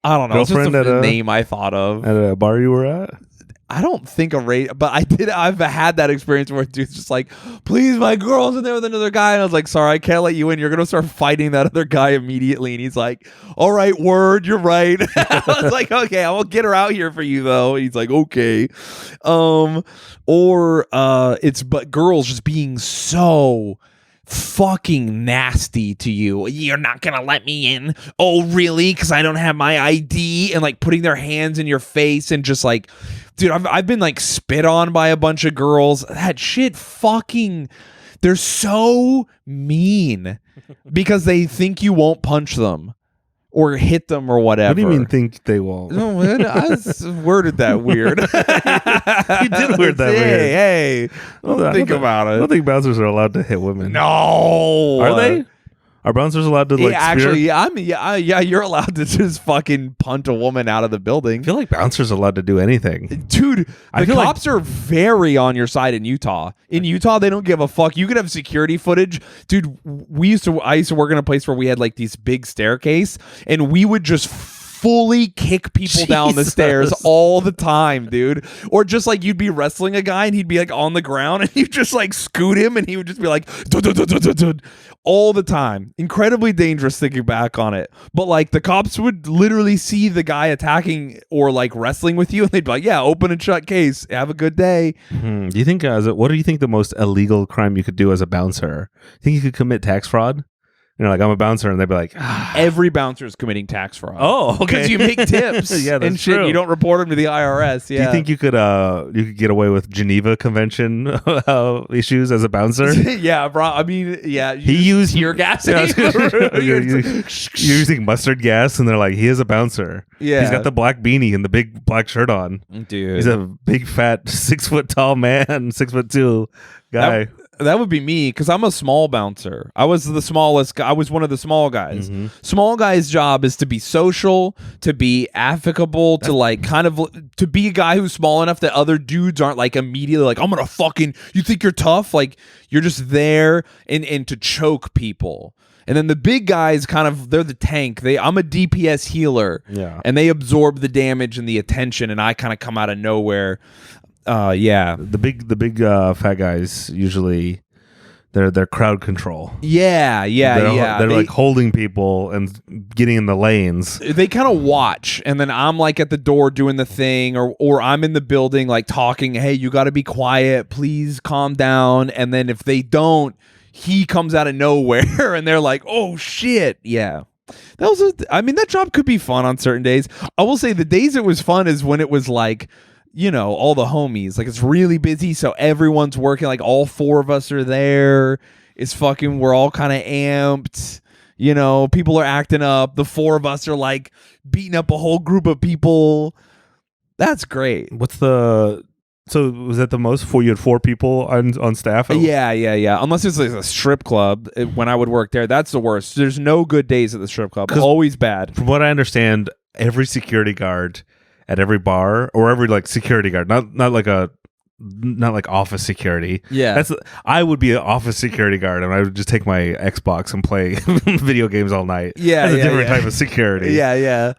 I don't know. It's just a name I thought of at a bar you were at? I don't think but I've had that experience where dude's just like, please, my girl's in there with another guy. And I was like, sorry, I can't let you in. You're going to start fighting that other guy immediately. And he's like, all right, word, you're right. I was like, okay, I will get her out here for you though. He's like, okay. But girls just being so fucking nasty to you. You're not gonna let me in? Oh, really? Because I don't have my ID? And like putting their hands in your face and just like, dude, I've been like spit on by a bunch of girls. That shit fucking, they're so mean because they think you won't punch them or hit them or whatever. What do you mean think they won't? No, man, I worded that weird. You did word that weird. Hey, think about it. I don't think bouncers are allowed to hit women. No. Are they? Are bouncers allowed to like actually, yeah, you're allowed to just fucking punt a woman out of the building. I feel like bouncers are allowed to do anything. Dude, the cops are very on your side in Utah. In Utah, they don't give a fuck. You could have security footage. Dude, I used to work in a place where we had like these big staircase, and we would just fully kick people down the stairs all the time, dude. Or just like you'd be wrestling a guy and he'd be like on the ground and you just like scoot him and he would just be like dun, dun, dun, dun, dun, dun, all the time. Incredibly dangerous thinking back on it. But like the cops would literally see the guy attacking or like wrestling with you and they'd be like, yeah, open and shut case. Have a good day. Do you think what do you think the most illegal crime you could do as a bouncer? Think you could commit tax fraud? You know, like I'm a bouncer, and they'd be like, every bouncer is committing tax fraud. "Oh, okay." Because you make tips, yeah, that's and shit. true. You don't report them to the IRS. Yeah. Do you think you could get away with Geneva Convention issues as a bouncer? Yeah, bro. I mean, yeah. He used tear gas. You're using mustard gas, and they're like, he is a bouncer. Yeah, he's got the black beanie and the big black shirt on. Dude, he's a big fat 6 foot tall man, 6'2" guy. That would be me because I'm a small bouncer. I was the smallest guy. I was one of the small guys. Mm-hmm. Small guy's job is to be social, to be affable, to like kind of to be a guy who's small enough that other dudes aren't like immediately like, I'm gonna fucking, you think you're tough? Like you're just there and to choke people. And then the big guys kind of, they're the tank. I'm a DPS healer. Yeah. And they absorb the damage and the attention and I kind of come out of nowhere. Yeah, the big fat guys usually they're crowd control. Yeah. They're like holding people and getting in the lanes. They kind of watch, and then I'm like at the door doing the thing, or I'm in the building like talking. Hey, you got to be quiet, please calm down. And then if they don't, he comes out of nowhere, and they're like, oh shit, yeah. That job could be fun on certain days. I will say the days it was fun is when it was like, you know, all the homies, like it's really busy, so everyone's working, like all four of us are there. It's fucking, we're all kind of amped, you know, people are acting up, the four of us are like beating up a whole group of people. That's great. So was that the most you had 4 people on staff? Yeah. Unless it's like a strip club, when I would work there, that's the worst. There's no good days at the strip club. Always bad. From what I understand, every security guard at every bar, or every like security guard, not like office security. Yeah, I would be an office security guard, and I would just take my Xbox and play video games all night. Yeah, that's a different type of security. Yeah.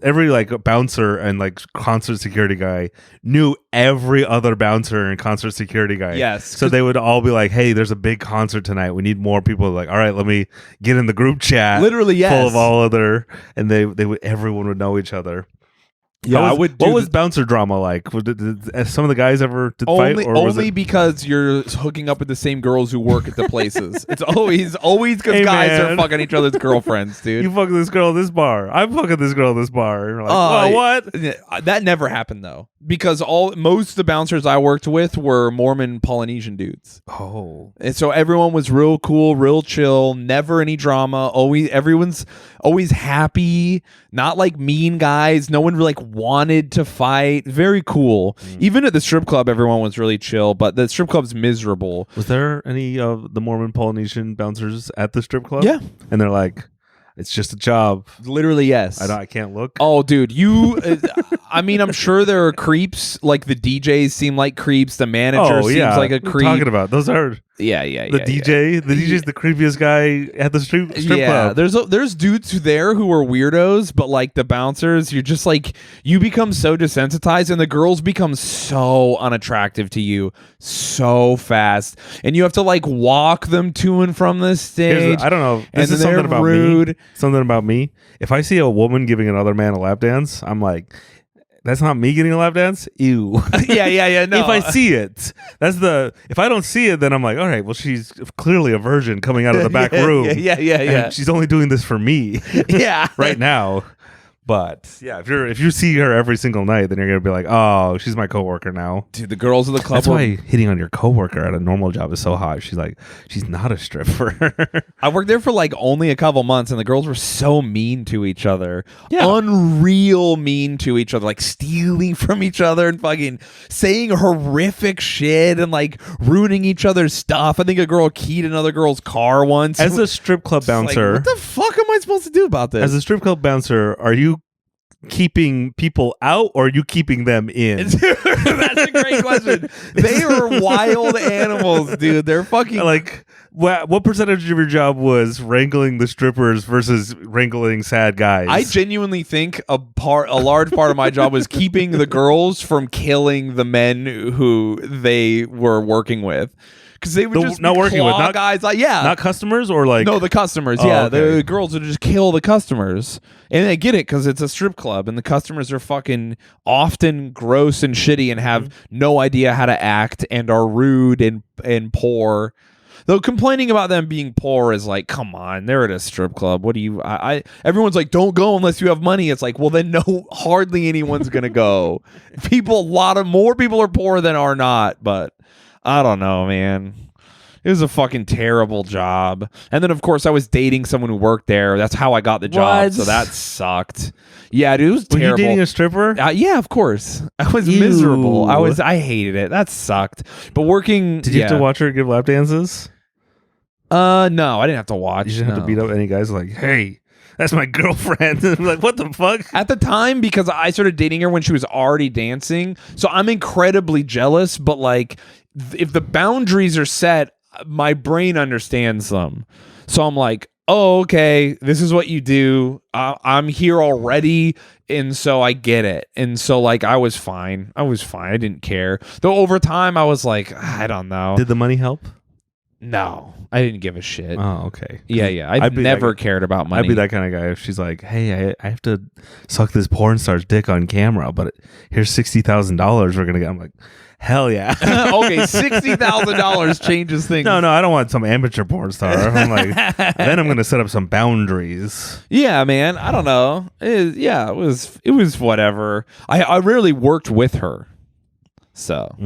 Every like bouncer and like concert security guy knew every other bouncer and concert security guy. Yes, so they would all be like, "Hey, there's a big concert tonight. We need more people." Like, all right, let me get in the group chat. Literally, yes. Full of all other, and everyone would know each other. Yeah, what was bouncer drama like? Did some of the guys ever fight? Or only because you're hooking up with the same girls who work at the places. It's always because guys are fucking each other's girlfriends, dude. You fucking this girl at this bar. I'm fucking this girl at this bar. You're like, what? That never happened though, because most of the bouncers I worked with were Mormon Polynesian dudes. Oh, and so everyone was real cool, real chill. Never any drama. Everyone's always happy. Not like mean guys. No one really like wanted to fight. Very cool. Even at the strip club, everyone was really chill, but the strip club's miserable. Was there any of the Mormon Polynesian bouncers at the strip club? Yeah. And they're like, it's just a job. Literally, yes. I can't look. Oh, dude, I mean, I'm sure there are creeps. Like the DJs seem like creeps. The manager seems like a creep. What are you talking about? Those are... Yeah. The DJ's the creepiest guy at the strip club. There's dudes there who are weirdos, but like the bouncers, you're just like, you become so desensitized, and the girls become so unattractive to you so fast, and you have to like walk them to and from the stage. I don't know. This is something about rude. Something about me. If I see a woman giving another man a lap dance, I'm like, that's not me getting a lap dance. Ew. Yeah. No. If I see it, if I don't see it, then I'm like, all right, well, she's clearly a virgin coming out of the back room. Yeah. And she's only doing this for me. Yeah. Right now. But yeah, if you see her every single night, then you're gonna be like, oh, she's my coworker now. Dude, the girls of the club. That's why hitting on your coworker at a normal job is so hot. She's not a stripper. I worked there for like only a couple months, and the girls were so mean to each other. Yeah. Unreal mean to each other, like stealing from each other and fucking saying horrific shit and like ruining each other's stuff. I think a girl keyed another girl's car once. As a strip club bouncer, like, what the fuck am I supposed to do about this? As a strip club bouncer, are you keeping people out, or are you keeping them in? That's a great question. They are wild animals, dude. They're fucking Like, what percentage of your job was wrangling the strippers versus wrangling sad guys? I genuinely think a large part of my job was keeping the girls from killing the men who they were working with, because they would just not working with, not guys. Like, yeah, not customers, or like no, the customers. Oh, Yeah, okay. the girls would just kill the customers, and I get it because it's a strip club, and the customers are fucking often gross and shitty, and have no idea how to act, and are rude and poor. Though complaining about them being poor is like, come on, they're at a strip club. What do you? Everyone's like, don't go unless you have money. It's like, well, then no, hardly anyone's gonna go. More people are poor than are not. But I don't know, man. It was a fucking terrible job. And then, of course, I was dating someone who worked there. That's how I got the job. What? So that sucked. Yeah, dude, it was Were terrible. you dating a stripper? Yeah, of course. I was Ew. miserable. I hated it. That sucked. But working. Did you have to watch her give lap dances? No, I didn't have to watch. You didn't have to beat up any guys like, hey, that's my girlfriend. Like, what the fuck? At the time, because I started dating her when she was already dancing, so I'm incredibly jealous. But like, if the boundaries are set, my brain understands them. So I'm like, oh, okay, this is what you do. I'm here already, and so I get it. And so like, I was fine. I didn't care. Though over time, I was like, I don't know. Did the money help? No, I didn't give a shit. Oh, okay. Yeah. I've never cared about money. I'd be that kind of guy if she's like, hey, I have to suck this porn star's dick on camera, but here's $60,000 we're going to get. I'm like, hell yeah. Okay, $60,000 changes things. No, I don't want some amateur porn star. I'm like, then I'm going to set up some boundaries. Yeah, man. I don't know. It was whatever. I rarely worked with her. So.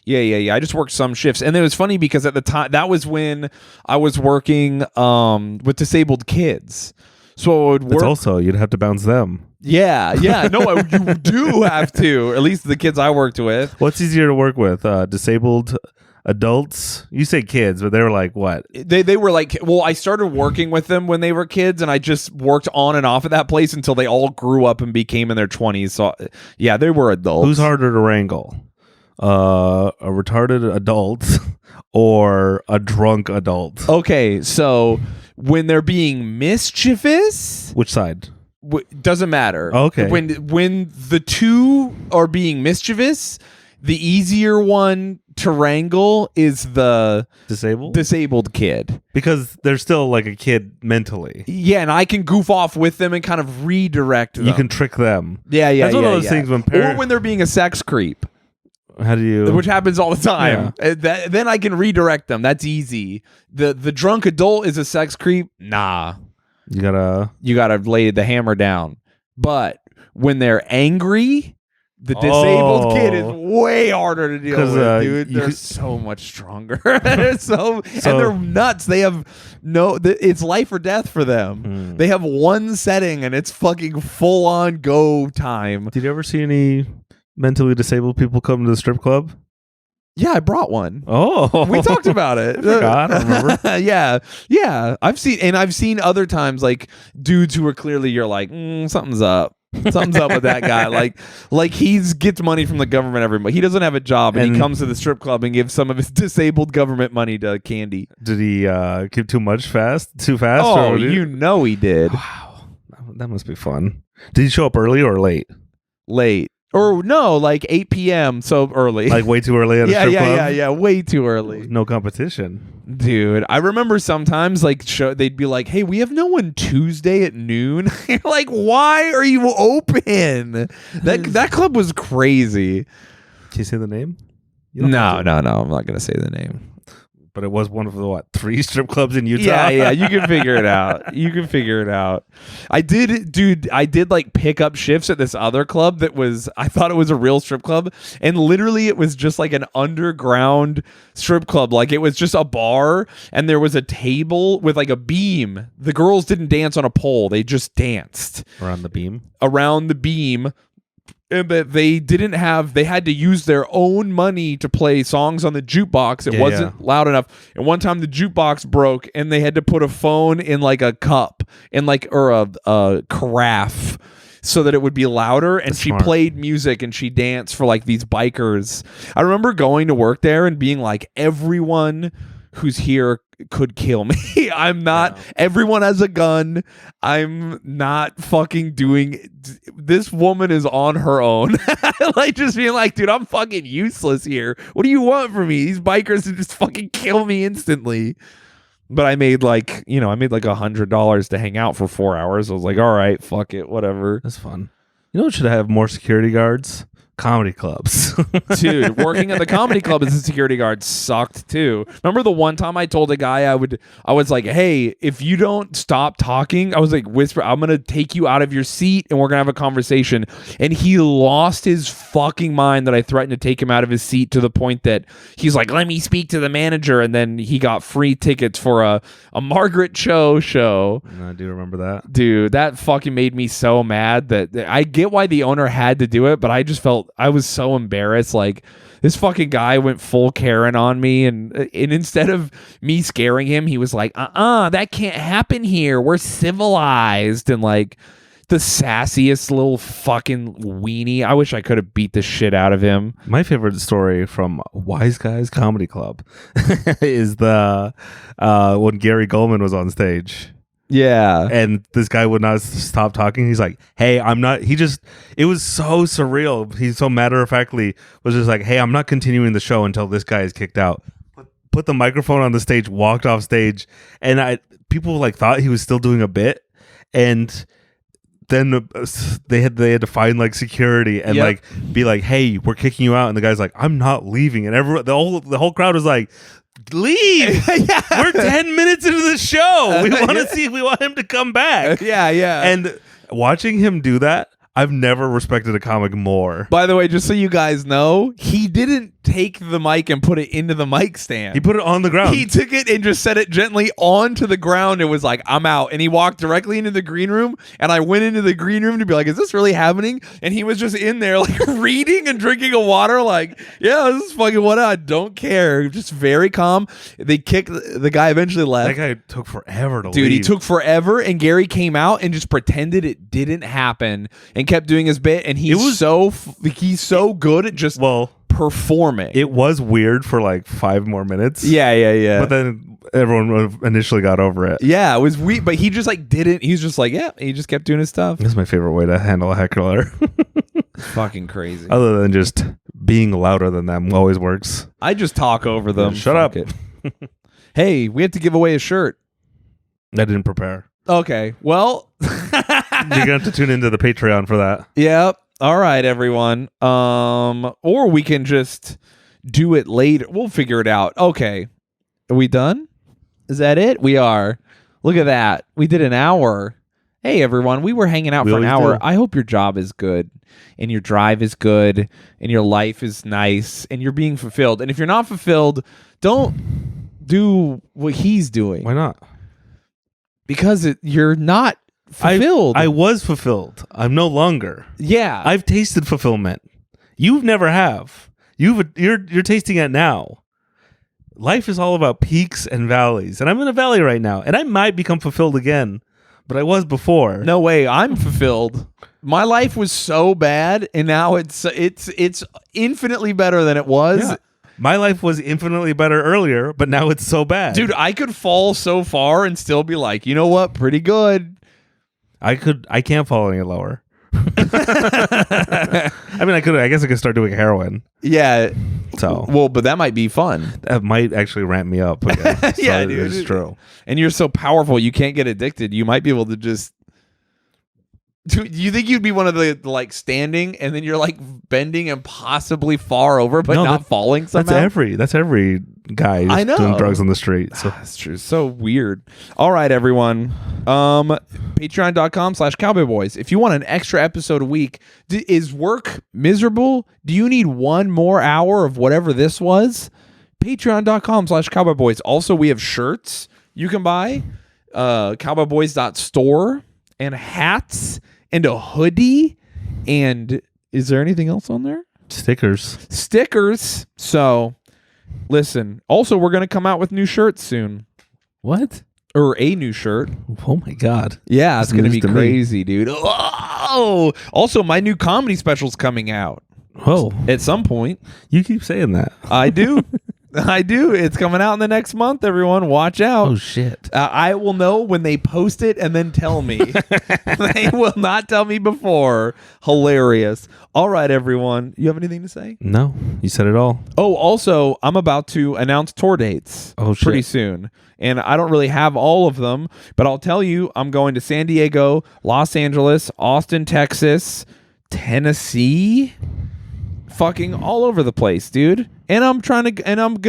Yeah. I just worked some shifts. And it was funny because at the time, that was when I was working with disabled kids. So I would work. It's also, you'd have to bounce them. Yeah. No, you do have to. At least the kids I worked with. What's easier to work with? Disabled adults? You say kids, but they were like, what? They were like, well, I started working with them when they were kids, and I just worked on and off at that place until they all grew up and became in their 20s. So yeah, they were adults. Who's harder to wrangle? A retarded adult or a drunk adult? Okay, so when they're being mischievous, Which side? Doesn't matter. Okay. When the two are being mischievous, the easier one to wrangle is the disabled kid, because they're still like a kid mentally. Yeah, and I can goof off with them and kind of redirect them. You can trick them. Yeah. That's one of those things when or when they're being a sex creep. How do you? Which happens all the time. Then I can redirect them. That's easy. The drunk adult is a sex creep. Nah. You gotta lay the hammer down. But when they're angry, the disabled kid is way harder to deal with, dude. They're so much stronger. so and they're nuts. They have it's life or death for them. They have one setting and it's fucking full on go time. Did you ever see any mentally disabled people come to the strip club? Yeah, I brought one. Oh, we talked about it. I forgot. I remember. Yeah. I've seen other times like dudes who are clearly you're like something's up. Something's up with that guy. Like he gets money from the government every month. He doesn't have a job, and he comes to the strip club and gives some of his disabled government money to Candy. Did he give too fast? Oh, you know he did. Wow, that must be fun. Did he show up early or late? Late. Or no, like 8 p.m. So early. Like way too early at a strip club? Yeah. Way too early. No competition. Dude, I remember sometimes they'd be like, hey, we have no one Tuesday at noon. You're like, why are you open? That club was crazy. Can you say the name? No. I'm not going to say the name. But it was one of the 3 strip clubs in Utah? Yeah, you can figure it out. I did like pick up shifts at this other club I thought it was a real strip club, and literally it was just like an underground strip club. Like it was just a bar and there was a table with like a beam. The girls didn't dance on a pole. They just danced around the beam. But they had to use their own money to play songs on the jukebox. It wasn't loud enough. And one time the jukebox broke and they had to put a phone in like a cup or a carafe. so that it would be louder, and That's she smart. played music and she danced for like these bikers. I remember going to work there and being like, everyone who's here could kill me. I'm not. Everyone has a gun. I'm not fucking doing. This woman is on her own. Like just being like, dude, I'm fucking useless here. What do you want from me? These bikers would just fucking kill me instantly. But I made like $100 to hang out for 4 hours. I was like, all right, fuck it, whatever. That's fun. You know what should have more security guards? Comedy clubs. Dude, working at the comedy club as a security guard sucked too. Remember the one time I told a guy I was like, hey, if you don't stop talking, I was like, whisper, I'm gonna take you out of your seat and we're gonna have a conversation. And he lost his fucking mind that I threatened to take him out of his seat to the point that he's like, let me speak to the manager. And then he got free tickets for a Margaret Cho show. I do remember that. Dude, that fucking made me so mad that I get why the owner had to do it, but I just felt I was so embarrassed. Like, this fucking guy went full Karen on me, and instead of me scaring him, he was like, that can't happen here. We're civilized. And like the sassiest little fucking weenie. I wish I could have beat the shit out of him. My favorite story from Wise Guys Comedy Club is the when Gary Goldman was on stage. Yeah. And this guy would not stop talking. He's like, hey, I'm not. It was so surreal. He's so matter-of-factly was just like, hey, I'm not continuing the show until this guy is kicked out. Put the microphone on the stage, walked off stage. And people like thought he was still doing a bit. And then they had to find like security and like be like, hey, we're kicking you out. And the guy's like, I'm not leaving. And everyone, the whole crowd was like, leave. We're 10 minutes into the show. We want to see. We want him to come back. Yeah. And watching him do that, I've never respected a comic more. By the way, just so you guys know, he didn't take the mic and put it into the mic stand. He put it on the ground. He took it and just set it gently onto the ground and was like, I'm out. And he walked directly into the green room. And I went into the green room to be like, is this really happening? And he was just in there like reading and drinking a water like, yeah, this is fucking what I don't care. Just very calm. They kicked the guy eventually left. That guy took forever to leave. Dude, he took forever, and Gary came out and just pretended it didn't happen and kept doing his bit. And he's so good at just performing. It was weird for like 5 more minutes. Yeah. But then everyone initially got over it. Yeah, it was weird, but he just like didn't. He's just like, yeah, he just kept doing his stuff. That's my favorite way to handle a heckler. Fucking crazy. Other than just being louder than them always works. I just talk over them. Shut up. It. Hey, we have to give away a shirt. I didn't prepare. Okay, well, You're gonna have to tune into the Patreon for that. Yep. All right, everyone. Or we can just do it later. We'll figure it out. Okay. Are we done? Is that it? We are. Look at that. We did an hour. Hey, everyone. We were hanging out for an hour. I hope your job is good and your drive is good and your life is nice and you're being fulfilled. And if you're not fulfilled, don't do what he's doing. Why not? Because you're not fulfilled. I was fulfilled. I'm no longer. Yeah. I've tasted fulfillment. You've never have. You're tasting it now. Life is all about peaks and valleys, and I'm in a valley right now, and I might become fulfilled again, but I was before. No way, I'm fulfilled. My life was so bad, and now it's infinitely better than it was. Yeah. My life was infinitely better earlier, but now it's so bad. Dude, I could fall so far and still be like, you know what? Pretty good. I can't fall any lower. I mean, I guess I could start doing heroin. Yeah. So, well, but that might be fun. That might actually ramp me up again. So yeah, dude. It's true. And you're so powerful, you can't get addicted. You might be able to just. Do you think you'd be one of the like standing and then you're like bending and possibly far over, but not falling somehow? That's every guy I know. doing drugs on the street. So that's true. So weird. All right, everyone. Patreon.com/cowboyboys. If you want an extra episode a week, is work miserable? Do you need one more hour of whatever this was? Patreon.com/cowboyboys. Also, we have shirts you can buy. Cowboyboys.store and hats. And a hoodie. And is there anything else on there? Stickers. So, listen. Also, we're going to come out with new shirts soon. What? Or a new shirt. Oh, my God. Yeah, it's going to be crazy, dude. Oh, Oh, also, my new comedy special's coming out Oh, at some point. you keep saying that. I do. I do. It's coming out in the next month, everyone. Watch out. Oh, shit. I will know when they post it and then tell me. They will not tell me before. Hilarious. All right, everyone. You have anything to say? No, you said it all. Oh, also, I'm about to announce tour dates pretty soon. And I don't really have all of them, but I'll tell you, I'm going to San Diego, Los Angeles, Austin, Texas, Tennessee, fucking all over the place, dude. And I'm going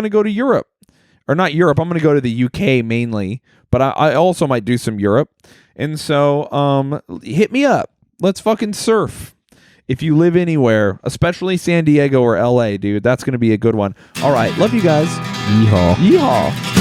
to go to Europe. Or not Europe, I'm going to go to the UK mainly, but I also might do some Europe. And so hit me up. Let's fucking surf. If you live anywhere, especially San Diego or LA, dude, that's going to be a good one. All right. Love you guys. Yeehaw. Yeehaw.